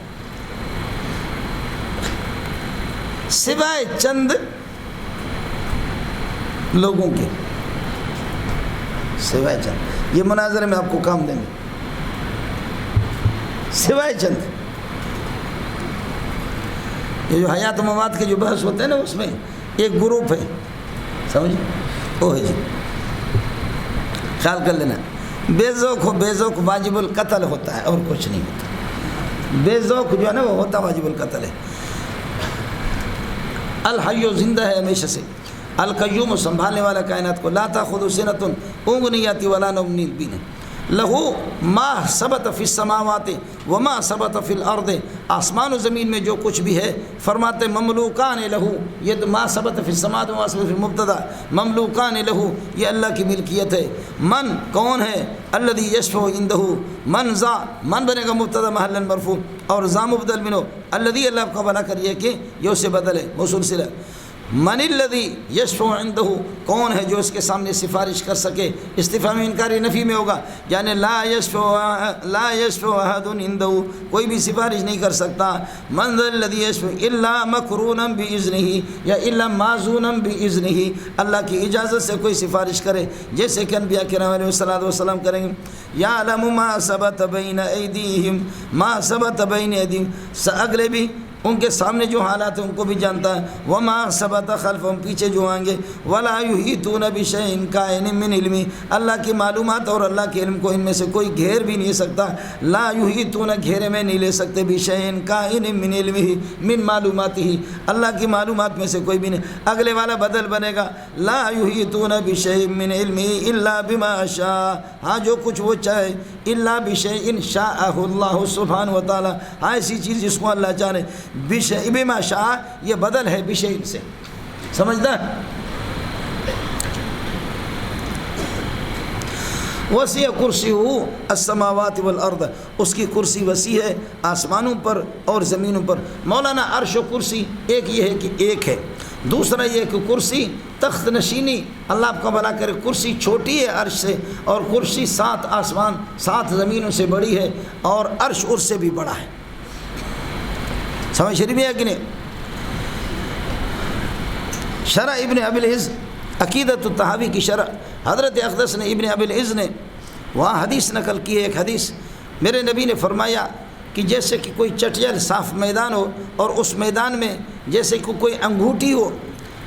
سوائے چند لوگوں کے، سوائے چند، یہ مناظرے میں آپ کو کام دیں گے، سوائے چند، یہ جو حیات و ممات کے جو بحث ہوتے ہیں نا، اس میں ایک گروپ ہے، سمجھے، وہ ہے جی، خیال کر لینا، بے ذوق ہو، بے ذوق واجب القتل ہوتا ہے اور کچھ نہیں ہوتا، بے ذوق جو ہے نا وہ ہوتا واجب القتل ہے۔ الحیو زندہ ہے ہمیشہ سے، القیوم سنبھالنے والا کائنات کو، لا تاخذہ سنۃ، اونگ نہیں آتی، ولا نوم، نیند بھی نہیں، لہو ما ثبت فی السماوات وما ثبت فی الارض، آسمان و زمین میں جو کچھ بھی ہے، فرماتے مملوکان لہو، یہ تو ما ثبت فی السماوات وما ثبت فی المبتدا، مملوکان لہو یہ اللہ کی ملکیت ہے۔ من کون ہے؟ الذی یشفع عندہ، من ذا، من بنے گا مبتدا محلا مرفوع، اور ذا مبدل منہ، الذی اللہ کو بنا کر یہ کہ یہ اس سے بدل ہے، موصول صلہ۔ من الذی یشفع عندہ، کون ہے جو اس کے سامنے سفارش کر سکے، استفہام انکاری نفی میں ہوگا، یعنی لا یشفع احد عندہ، کوئی بھی سفارش نہیں کر سکتا۔ من ذا الذی یشفع الا مقرونا باذنہ، یا الا معزونا باذنہ، اللہ کی اجازت سے کوئی سفارش کرے، جیسے کہ انبیاء کرام علیہ الصلوۃ والسلام کریں گے۔ یعلم ما ثبت بین ایدیہم، ما ثبت بین ایدیہم، اگلے بھی ان کے سامنے جو حالات ہیں ان کو بھی جانتا ہے، وما ثبت خلفہم، پیچھے جو آئیں گے، ولا یحیطون بشیء کائن من علمہ، اللہ کی معلومات اور اللہ کے علم کو ان میں سے کوئی گھیر بھی نہیں سکتا، لا یحیطون گھیرے میں نہیں لے سکتے، بشیء کائن من علمہ، من معلوماتہ، اللہ کی معلومات میں سے کوئی بھی نہیں۔ اگلے والا بدل بنے گا، لا یحیطون بشیء من علمہ الا بما شاء، ہاں جو کچھ وہ چاہے، الا بشیء شاءہ اللہ سبحانہ و تعالی، ہاں ایسی چیز جس کو اللہ چاہے، بشیء بما شاء یہ بدل ہے بشیء سے، سمجھتا ہے؟ وسیع کرسیہ السماوات والارض، اس کی کرسی وسیع ہے آسمانوں پر اور زمینوں پر۔ مولانا عرش و کرسی ایک یہ ہے کہ ایک ہے، دوسرا یہ کہ کرسی تخت نشینی، اللہ آپ کا بھلا کرے، کرسی چھوٹی ہے عرش سے، اور کرسی 7 آسمان 7 زمینوں سے بڑی ہے، اور عرش اس سے بھی بڑا ہے، سمجھ شریف ہے کہ نہیں؟ شرح ابن ابی العز عقیدۃ الطحاوی کی شرح، حضرت اقدس نے ابن ابی العز نے وہاں حدیث نقل کی ہے، ایک حدیث، میرے نبی نے فرمایا کہ جیسے کہ کوئی چٹیل صاف میدان ہو، اور اس میدان میں جیسے کہ کوئی انگوٹھی ہو،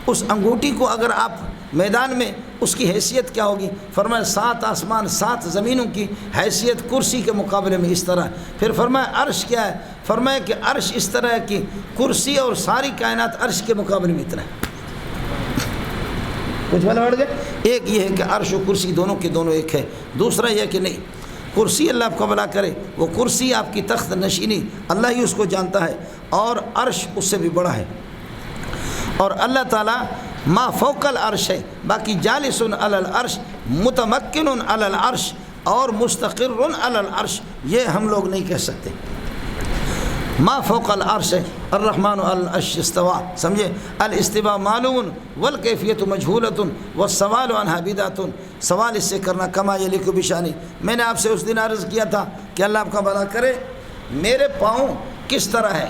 اس انگوٹھی کو اگر آپ میدان میں، اس کی حیثیت کیا ہوگی؟ فرمایا 7 آسمان 7 زمینوں کی حیثیت کرسی کے مقابلے میں اس طرح۔ پھر فرمایا عرش کیا ہے؟ فرمایا کہ عرش اس طرح ہے کہ کرسی اور ساری کائنات عرش کے مقابلے میں اتنا ہے۔ کچھ والا بڑھ گئے؟ ایک یہ ہے کہ عرش و کرسی دونوں کے دونوں ایک ہے، دوسرا یہ کہ نہیں، کرسی اللہ آپ کو بھلا کرے، وہ کرسی آپ کی تخت نشینی اللہ ہی اس کو جانتا ہے، اور عرش اس سے بھی بڑا ہے، اور اللہ تعالیٰ ما فوق العرش ہے، باقی جالس علی العرش، متمکن علی العرش، اور مستقر علی العرش، یہ ہم لوگ نہیں کہہ سکتے۔ ما فوق العرش الرحمن علی العرش استوى، سمجھے؟ الاستواء معلوم والکیفیت مجہولۃ والسوال عنہا بدعۃ، سوال اس سے کرنا کما یلیق بشانی۔ میں نے آپ سے اس دن عرض کیا تھا کہ اللہ آپ کا بھلا کرے، میرے پاؤں کس طرح ہے؟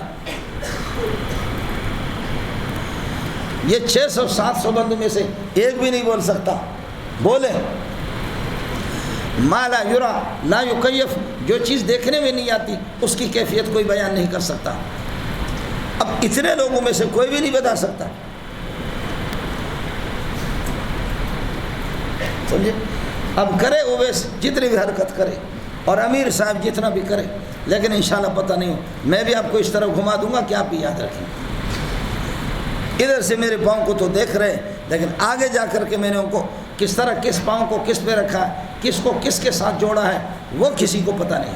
یہ 600-700 بندوں میں سے ایک بھی نہیں بول سکتا، بولے ما لا یرا لا یکیف، جو چیز دیکھنے میں نہیں آتی اس کی کیفیت کوئی بیان نہیں کر سکتا۔ اب اتنے لوگوں میں سے کوئی بھی نہیں بتا سکتا، سمجھے؟ اب کرے اویس جتنی بھی حرکت کرے اور امیر صاحب جتنا بھی کرے، لیکن انشاءاللہ پتہ نہیں ہو، میں بھی آپ کو اس طرح گھما دوں گا کہ آپ بھی یاد رکھیں۔ ادھر سے میرے پاؤں کو تو دیکھ رہے ہیں، لیکن آگے جا کر کے میں نے ان کو کس طرح کس پاؤں کو کس پہ رکھا ہے، کس کو کس کے ساتھ جوڑا ہے، وہ کسی کو پتہ نہیں،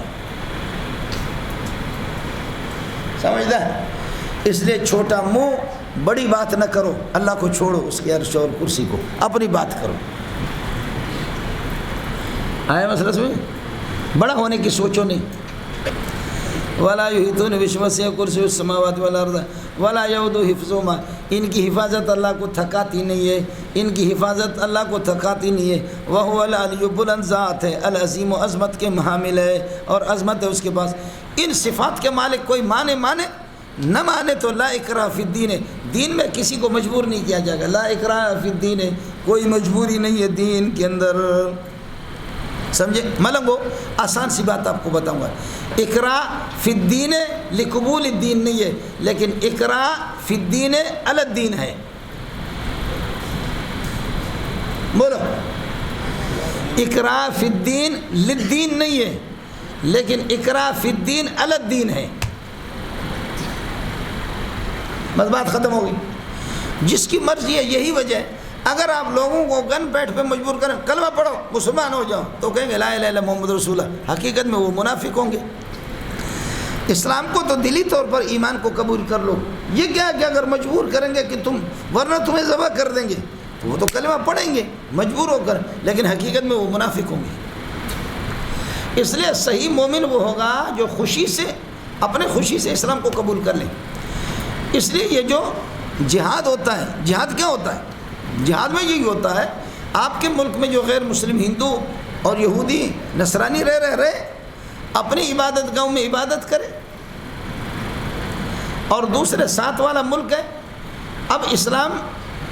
سمجھتا ہے؟ اس لیے چھوٹا منہ بڑی بات نہ کرو، اللہ کو چھوڑو، اس کے عرش اور کرسی کو، اپنی بات کرو۔ آیا مسئلہ سمجھ؟ بڑا ہونے کی سوچو نہیں۔ وَلَا يُحِيطُونَ بِوَسِعِ كُرْسِيُّهُ السَّمَاوَاتِ وَالْأَرْضَ وَلَا يَئُودُهُ حِفْظُهُمَا، ان کی حفاظت اللہ کو تھکاتی نہیں ہے، ان کی حفاظت اللہ کو تھکاتی نہیں ہے۔ وَهُوَ الْعَلِيُّ بُلند ذات ہے، العظیم و عظمت کے حامل ہے، اور عظمت ہے اس کے پاس۔ ان صفات کے مالک کوئی مانے نہ مانے تو لا اکراہ فی الدین ہے، دین میں کسی کو مجبور نہیں کیا جائے گا، لا اکراہ فی الدین ہے، کوئی مجبوری نہیں ہے دین کے اندر، سمجھے؟ ملنگو آسان سی بات آپ کو بتاؤں گا، اکراہ فی الدین لقبول الدین نہیں ہے، لیکن اکراہ فی الدین علی الدین ہے۔ بولو، اکراہ فی الدین للدین نہیں ہے، لیکن اکراہ فی الدین علی الدین ہے۔ بس بات ختم ہو گئی۔ جس کی مرضی ہے، یہی وجہ ہے، اگر آپ لوگوں کو گن پیٹھ پہ مجبور کریں کلمہ پڑھو مسلمان ہو جاؤ، تو کہیں گے لا الہ الا محمد رسول اللہ، حقیقت میں وہ منافق ہوں گے۔ اسلام کو تو دلی طور پر ایمان کو قبول کر لو، یہ کیا کہ اگر مجبور کریں گے کہ تم ورنہ تمہیں ذبح کر دیں گے، تو وہ تو کلمہ پڑھیں گے مجبور ہو کر، لیکن حقیقت میں وہ منافق ہوں گے۔ اس لیے صحیح مومن وہ ہوگا جو خوشی سے، اپنے خوشی سے اسلام کو قبول کر لے۔ اس لیے یہ جو جہاد ہوتا ہے، جہاد کیا ہوتا ہے؟ جہاد میں یہی ہوتا ہے، آپ کے ملک میں جو غیر مسلم ہندو اور یہودی نصرانی رہے اپنی عبادت گاہوں میں عبادت کرے، اور دوسرے ساتھ والا ملک ہے، اب اسلام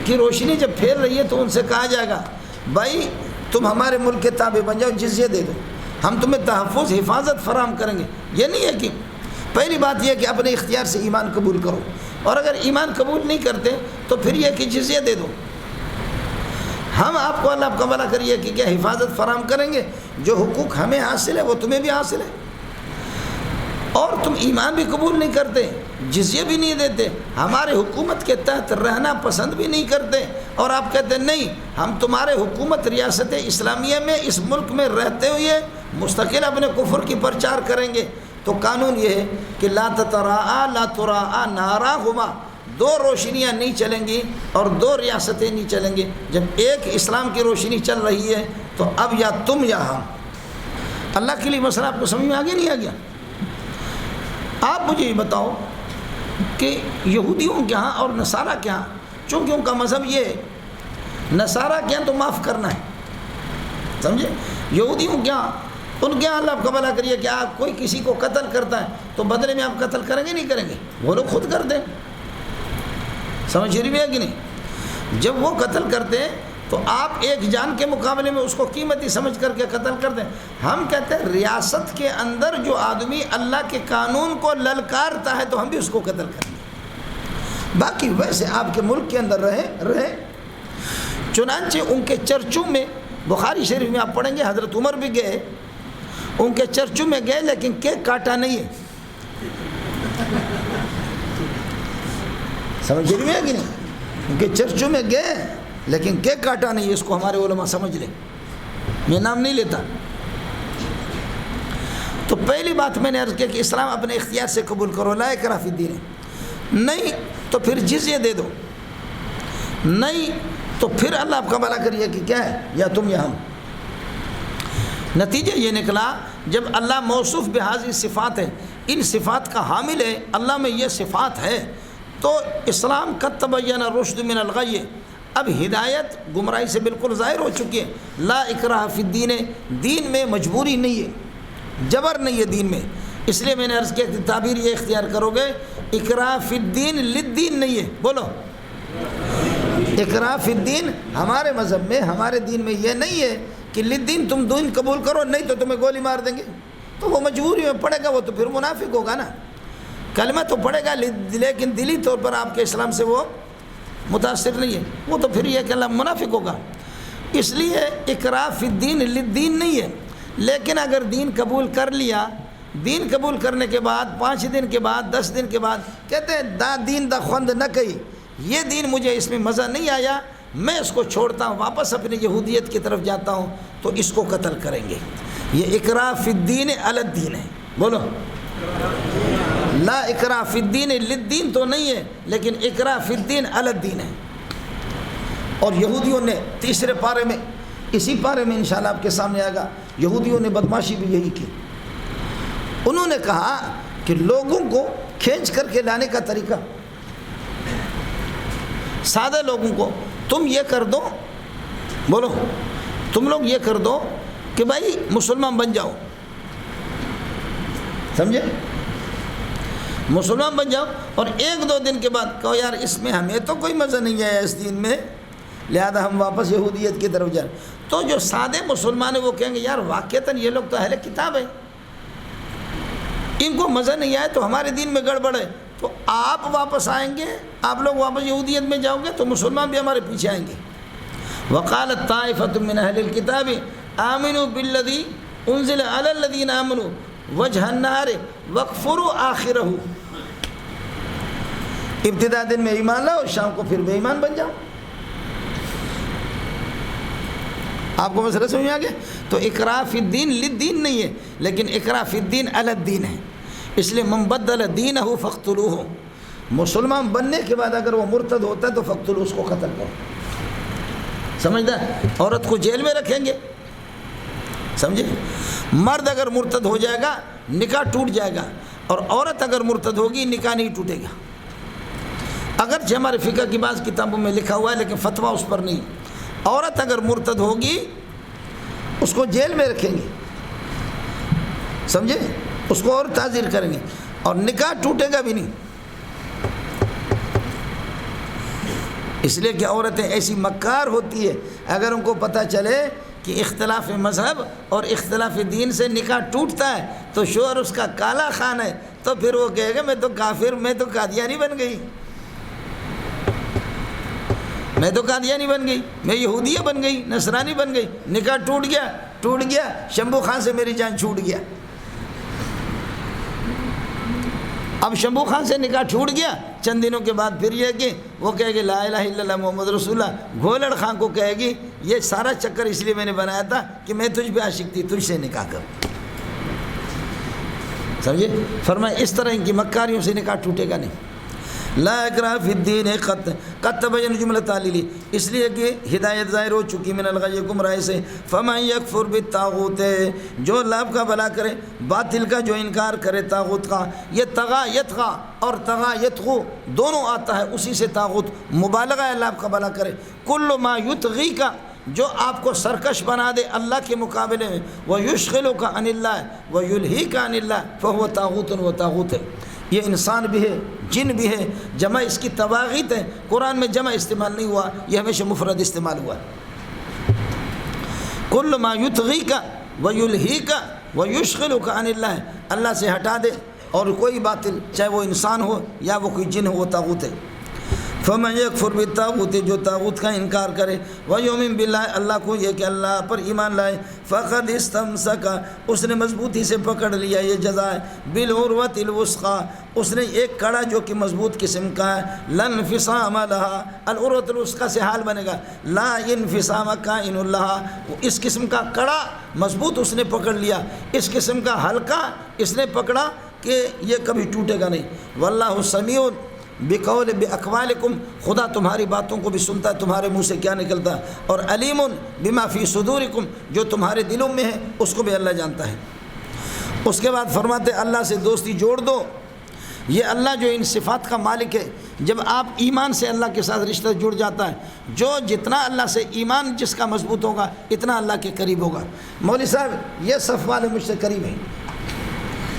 کی روشنی جب پھیل رہی ہے تو ان سے کہا جائے گا بھائی تم ہمارے ملک کے تابع بن جاؤ، جزیہ دے دو، ہم تمہیں تحفظ حفاظت فراہم کریں گے۔ یہ نہیں ہے کہ پہلی بات یہ ہے کہ اپنے اختیار سے ایمان قبول کرو، اور اگر ایمان قبول نہیں کرتے تو پھر یہ کہ جزیہ دے دو، ہم آپ کو اللہ آپ کا بھلا کریے کہ کیا حفاظت فراہم کریں گے، جو حقوق ہمیں حاصل ہے وہ تمہیں بھی حاصل ہے، اور تم ایمان بھی قبول نہیں کرتے، جزیہ بھی نہیں دیتے، ہمارے حکومت کے تحت رہنا پسند بھی نہیں کرتے، اور آپ کہتے ہیں نہیں ہم تمہارے حکومت ریاست اسلامیہ میں اس ملک میں رہتے ہوئے مستقل اپنے کفر کی پرچار کریں گے، تو قانون یہ ہے کہ لا تراء ناراہما، دو روشنیاں نہیں چلیں گی اور دو ریاستیں نہیں چلیں گی۔ جب ایک اسلام کی روشنی چل رہی ہے تو اب یا تم یا ہم۔ اللہ کے لیے مسئلہ آپ کو سمجھ میں آگے نہیں آ گیا؟ آپ مجھے یہ بتاؤ کہ یہودیوں کے ہاں اور نصارہ کے ہاں، چونکہ ان کا مذہب یہ ہے، نصارہ کے ہاں تو معاف کرنا ہے، سمجھے؟ یہودیوں کے ہاں، ان کے ہاں اللہ آپ کا بھلا کریے کہ آپ کوئی کسی کو قتل کرتا ہے تو بدلے میں آپ قتل کریں گے نہیں کریں گے؟ وہ لوگ خود کر دیں، سمجھ رہی ہے کہ نہیں؟ جب وہ قتل کرتے ہیں تو آپ ایک جان کے مقابلے میں اس کو قیمتی سمجھ کر کے قتل کر دیں۔ ہم کہتے ہیں ریاست کے اندر جو آدمی اللہ کے قانون کو للکارتا ہے تو ہم بھی اس کو قتل کریں گے، باقی ویسے آپ کے ملک کے اندر رہے۔ چنانچہ ان کے چرچوں میں، بخاری شریف میں آپ پڑھیں گے حضرت عمر بھی گئے، ان کے چرچوں میں گئے لیکن کیک کاٹا نہیں ہے، سمجھ رہی ہے کہ نہیں؟ ان کے چرچوں میں گئے لیکن کیک کاٹا نہیں، اس کو ہمارے علماء سمجھ لیں، میں نام نہیں لیتا۔ تو پہلی بات میں نے عرض کیا کہ اسلام اپنے اختیار سے قبول کرو، لا اکراہ فی الدین، نہیں تو پھر جزیہ دے دو، نہیں تو پھر اللہ آپ کا بھلا کریے کہ کیا ہے، یا تم یا ہم۔ نتیجہ یہ نکلا جب اللہ موصوف بہذی صفات ہے، ان صفات کا حامل ہے، اللہ میں یہ صفات ہے، تو اسلام قد تبین الرشد من الغی، اب ہدایت گمراہی سے بالکل ظاہر ہو چکی ہے۔ لا اکراہ فی الدین، دین میں مجبوری نہیں ہے، جبر نہیں ہے دین میں۔ اس لیے میں نے عرض کیا کہ تعبیر یہ اختیار کرو گے، اکراہ فی الدین للدین نہیں ہے، بولو اکراہ فی الدین ہمارے مذہب میں، ہمارے دین میں یہ نہیں ہے کہ للدین تم دین قبول کرو، نہیں تو تمہیں گولی مار دیں گے، تو وہ مجبوری میں پڑے گا، وہ تو پھر منافق ہوگا نا۔ کلمہ تو پڑے گا لیکن دلی طور پر آپ کے اسلام سے وہ متاثر نہیں ہے، وہ تو پھر یہ کہ اللہ منافق ہوگا۔ اس لیے اکراہ فی الدین للدین نہیں ہے، لیکن اگر دین قبول کر لیا، دین قبول کرنے کے بعد 5 دن کے بعد 10 دن کے بعد کہتے ہیں دا دین دا خوند نہ کہی، یہ دین مجھے اس میں مزہ نہیں آیا، میں اس کو چھوڑتا ہوں، واپس اپنی یہودیت کی طرف جاتا ہوں، تو اس کو قتل کریں گے۔ یہ اکراہ فی الدین علی الدین ہے، بولو لا اکراہ فی الدین للدین تو نہیں ہے، لیکن اکراہ فی الدین علی الدین ہے۔ اور یہودیوں نے تیسرے پارے میں، اسی پارے میں انشاءاللہ آپ کے سامنے آئے گا، یہودیوں نے بدماشی بھی یہی کی۔ انہوں نے کہا کہ لوگوں کو کھینچ کر کے لانے کا طریقہ، سادہ لوگوں کو تم یہ کر دو، بولو تم لوگ یہ کر دو کہ بھائی مسلمان بن جاؤ، سمجھے، مسلمان بن جاؤ، اور 1-2 دن کے بعد کہو یار اس میں ہمیں تو کوئی مزہ نہیں آیا اس دین میں، لہذا ہم واپس یہودیت کی طرف جائیں۔ تو جو سادے مسلمان ہیں وہ کہیں گے یار واقعتاً یہ لوگ تو اہل کتاب ہیں، ان کو مزہ نہیں آیا تو ہمارے دین میں گڑبڑ ہے، تو آپ واپس آئیں گے، آپ لوگ واپس یہودیت میں جاؤ گے تو مسلمان بھی ہمارے پیچھے آئیں گے۔ وقالت طائفۃ من اہل الکتاب آمنوا بالذی انزل علی الذین آمنوا وجہ النہار واکفروا آخرہ، ابتدا دن میں ایمان لاؤ، شام کو پھر بے ایمان بن جاؤ۔ آپ کو مسئلہ سمجھ آ گیا؟ تو اکراہ فی الدین للدین نہیں ہے، لیکن اکراہ فی الدین علی الدین ہے۔ اس لیے من بدل دینہ فاقتلوہ، مسلمان بننے کے بعد اگر وہ مرتد ہوتا ہے تو فاقتلوہ، اس کو قتل کرو، سمجھدار؟ عورت کو جیل میں رکھیں گے، سمجھے؟ مرد اگر مرتد ہو جائے گا نکاح ٹوٹ جائے گا، اور عورت اگر مرتد ہوگی نکاح نہیں ٹوٹے گا۔ اگرچہ ہمارے فقہ کی بعض کتابوں میں لکھا ہوا ہے لیکن فتویٰ اس پر نہیں۔ عورت اگر مرتد ہوگی اس کو جیل میں رکھیں گے، سمجھے، اس کو اور تعزیر کریں گے، اور نکاح ٹوٹے گا بھی نہیں۔ اس لیے کہ عورتیں ایسی مکار ہوتی ہے، اگر ان کو پتہ چلے کہ اختلاف مذہب اور اختلاف دین سے نکاح ٹوٹتا ہے تو شوہر اس کا کالا خان ہے، تو پھر وہ کہے گا میں تو کافر، میں تو قادیانی بن گئی، میں تو قادیانی بن گئی، میں یہودیہ بن گئی، نصرانی بن گئی، نکاح ٹوٹ گیا، شمبو خان سے میری جان چھوٹ گیا۔ اب شمبو خان سے نکاح چھوٹ گیا، چند دنوں کے بعد پھر یہ کہ وہ کہے گی لا الہ الا اللہ محمد رسول اللہ، گھولڑ خان کو کہے گی یہ سارا چکر اس لیے میں نے بنایا تھا کہ میں تجھ پہ عاشق تھی، تجھ سے نکاح کر، سمجھے؟ فرمایا اس طرح ان کی مکاریوں سے نکاح ٹوٹے گا نہیں۔ لا اکراہ فی الدین قد تبین جملہ تعلیلی، اس لیے کہ ہدایت ظاہر ہو چکی من الغی گمراہی سے۔ فمن یکفر بالطاغوت، جو اللہ کا بھلا کرے، باطل کا جو انکار کرے، طاغوت کا، یہ طغا یطغا اور طغا یطغو دونوں آتا ہے اسی سے، طاغوت مبالغہ ہے اللہ کا بھلا کرے۔ کل ما یطغی کا، جو آپ کو سرکش بنا دے اللہ کے مقابلے میں، ویشغلک عن اللہ ویلہیک عن اللہ فہو طاغوت، وہ طاغوت ہے۔ یہ انسان بھی ہے، جن بھی ہے، جمع اس کی طواغیت ہے، قرآن میں جمع استعمال نہیں ہوا، یہ ہمیشہ مفرد استعمال ہوا۔ کل ما یطغیک ویلہیک ویشغلک عن اللہ، اللہ سے ہٹا دے، اور کوئی باطل چاہے وہ انسان ہو یا وہ کوئی جن ہو، وہ طاغوت ہے۔ فمن یکفر بالطاغوت، جو طاغوت کا انکار کرے، ویؤمن باللہ، اللہ کو یہ کہ اللہ پر ایمان لائے، فقد استمسک، اس نے مضبوطی سے پکڑ لیا، یہ جزا ہے، بالعروۃ الوثقی، اس نے ایک کڑا جو کہ مضبوط قسم کا ہے، لا انفصام لہا، العروۃ الوثقی سے حال بنے گا، لا انفصام کائن لہا، اس قسم کا کڑا مضبوط اس نے پکڑ لیا، اس قسم کا ہلکا اس نے پکڑا کہ یہ کبھی ٹوٹے گا نہیں۔ واللہ سمیع بقول باقوالکم، خدا تمہاری باتوں کو بھی سنتا ہے، تمہارے منہ سے کیا نکلتا ہے، اور علیم بما فی صدورکم، جو تمہارے دلوں میں ہے اس کو بھی اللہ جانتا ہے۔ اس کے بعد فرماتے اللہ سے دوستی جوڑ دو. یہ اللہ جو ان صفات کا مالک ہے، جب آپ ایمان سے اللہ کے ساتھ رشتہ جڑ جاتا ہے، جو جتنا اللہ سے ایمان جس کا مضبوط ہوگا اتنا اللہ کے قریب ہوگا. مولوی صاحب یہ صف والے مجھ سے قریب ہیں،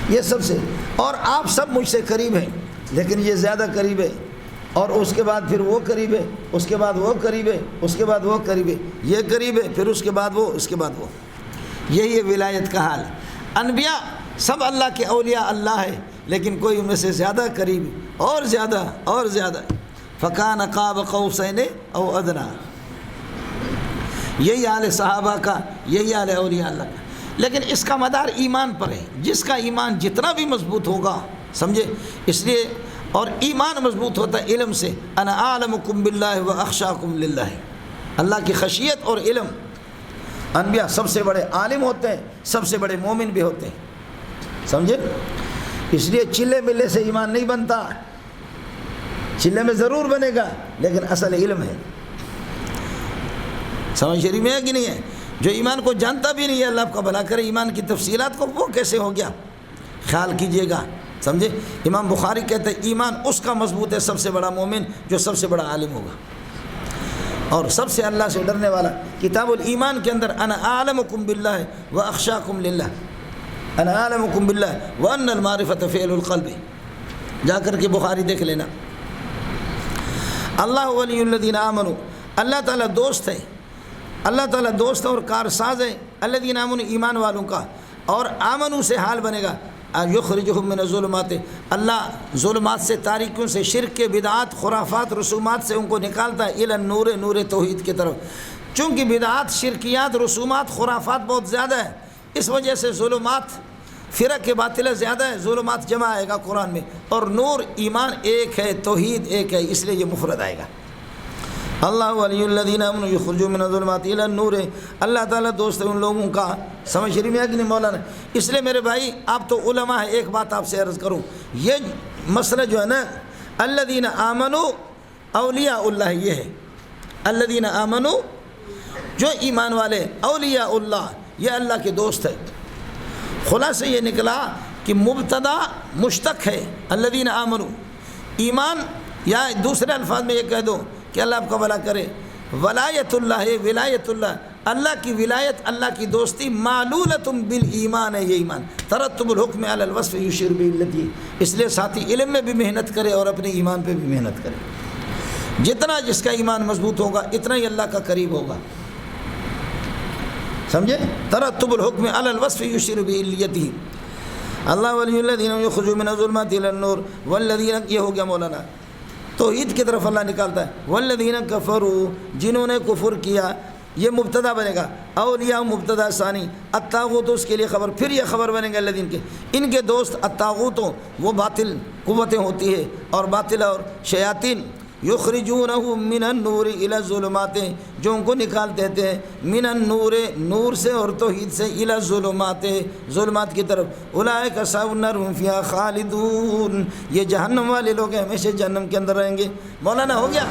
یہ سب سے، اور آپ سب مجھ سے قریب ہیں، لیکن یہ زیادہ قریب ہے، اور اس کے بعد پھر وہ قریب ہے، اس کے بعد وہ قریب ہے، اس کے بعد وہ قریب ہے، یہ قریب ہے، پھر اس کے بعد وہ، اس کے بعد وہ. یہی ہے ولایت کا حال. انبیاء سب اللہ کے اولیاء اللہ ہے، لیکن کوئی ان میں سے زیادہ قریب اور زیادہ اور زیادہ. فکان قاب قوسین او ادنا. یہی حال ہے صحابہ کا، یہی حال ہے اولیاء اللہ کا. لیکن اس کا مدار ایمان پر ہے. جس کا ایمان جتنا بھی مضبوط ہوگا، سمجھے، اس لیے، اور ایمان مضبوط ہوتا ہے علم سے. انا اعلمکم باللہ واخشاکم للہ. اللہ کی خشیت اور علم. انبیاء سب سے بڑے عالم ہوتے ہیں، سب سے بڑے مومن بھی ہوتے ہیں، سمجھے. اس لیے چلے ملے سے ایمان نہیں بنتا. چلے میں ضرور بنے گا، لیکن اصل علم ہے. سمجھ شریف میں ہے کہ نہیں ہے؟ جو ایمان کو جانتا بھی نہیں ہے، اللہ آپ کا بھلا کرے، ایمان کی تفصیلات کو، وہ کیسے ہو گیا؟ خیال کیجئے گا، سمجھے. امام بخاری کہتے ہیں ایمان اس کا مضبوط ہے سب سے بڑا مومن جو سب سے بڑا عالم ہوگا اور سب سے اللہ سے ڈرنے والا. کتاب الایمان کے اندر انا اعلمکم باللہ واخشاکم للہ، انا اعلمکم باللہ وان المعرفۃ فعل القلب. جا کر کے بخاری دیکھ لینا. اللہ ولی الذین آمنوا، اللہ تعالیٰ دوست ہے، اللہ تعالیٰ دوست اور کارساز ہے. الذین آمنوا ایمان والوں کا، اور آمنوا سے حال بنے گا یخرجہم من الظلمات، اللہ ظلمات سے، تاریکیوں سے، شرک کے، بدعات، خرافات، رسومات سے ان کو نکالتا ہے الی النور، نور توحید کی طرف. چونکہ بدعات، شرکیات، رسومات، خرافات بہت زیادہ ہے، اس وجہ سے ظلمات، فرق باطلہ زیادہ ہے، ظلمات جمع آئے گا قرآن میں. اور نور ایمان ایک ہے، توحید ایک ہے، اس لیے یہ مفرد آئے گا. اللہ ولی الذین آمنوا یخرجون من الظلمات الی النور. اللہ تعالیٰ دوست ہے ان لوگوں کا. سمجھ شریف میں ہے کہ نہیں مولانا؟ اس لیے میرے بھائی آپ تو علماء ہیں، ایک بات آپ سے عرض کروں، یہ مسئلہ جو ہے نا الذین آمنوا اولیاء اللہ، یہ ہے الذین آمنوا، جو ایمان والے، اولیاء اللہ یہ اللہ کے دوست ہے. خلاصہ یہ نکلا کہ مبتدا مشتق ہے الذین آمنوا، ایمان، یا دوسرے الفاظ میں یہ کہہ دو کہ اللہ آپ کا بھلا کرے، ولایت اللہ ہے، ولایت اللہ، اللہ کی ولایت، اللہ کی دوستی، معلولۃ بالایمان ہے، یہ ایمان. ترتب الحکم علی الوصف یشیر باللتی. اس لیے ساتھی علم میں بھی محنت کرے اور اپنے ایمان پہ بھی محنت کرے. جتنا جس کا ایمان مضبوط ہوگا اتنا ہی اللہ کا قریب ہوگا، سمجھے. ترتب الحکم علی الوصف یشیر باللتی. اللہ ولی الذین یخرجون من الظلمات الی النور والذین، یہ ہو گیا مولانا توحید کی طرف اللہ نکالتا ہے. والذین کفروا، جنہوں نے کفر کیا، یہ مبتدا بنے گا. اولیاء مبتدا ثانی، الطاغوت اس کے لیے خبر، پھر یہ خبر بنے گا الذین کے، ان کے دوست الطاغوت، وہ باطل قوتیں ہوتی ہے اور باطل اور شیاطین. یخرجونہ من النور الی الظلمات، جو ان کو نکالتے تھے من النور، نور سے اور توحید سے، الی الظلمات، ظلمات کی طرف. اولئک اصحاب النار هم فیہا خالدون، یہ جہنم والے لوگ ہیں، ہمیشہ جہنم کے اندر رہیں گے. مولانا ہو گیا.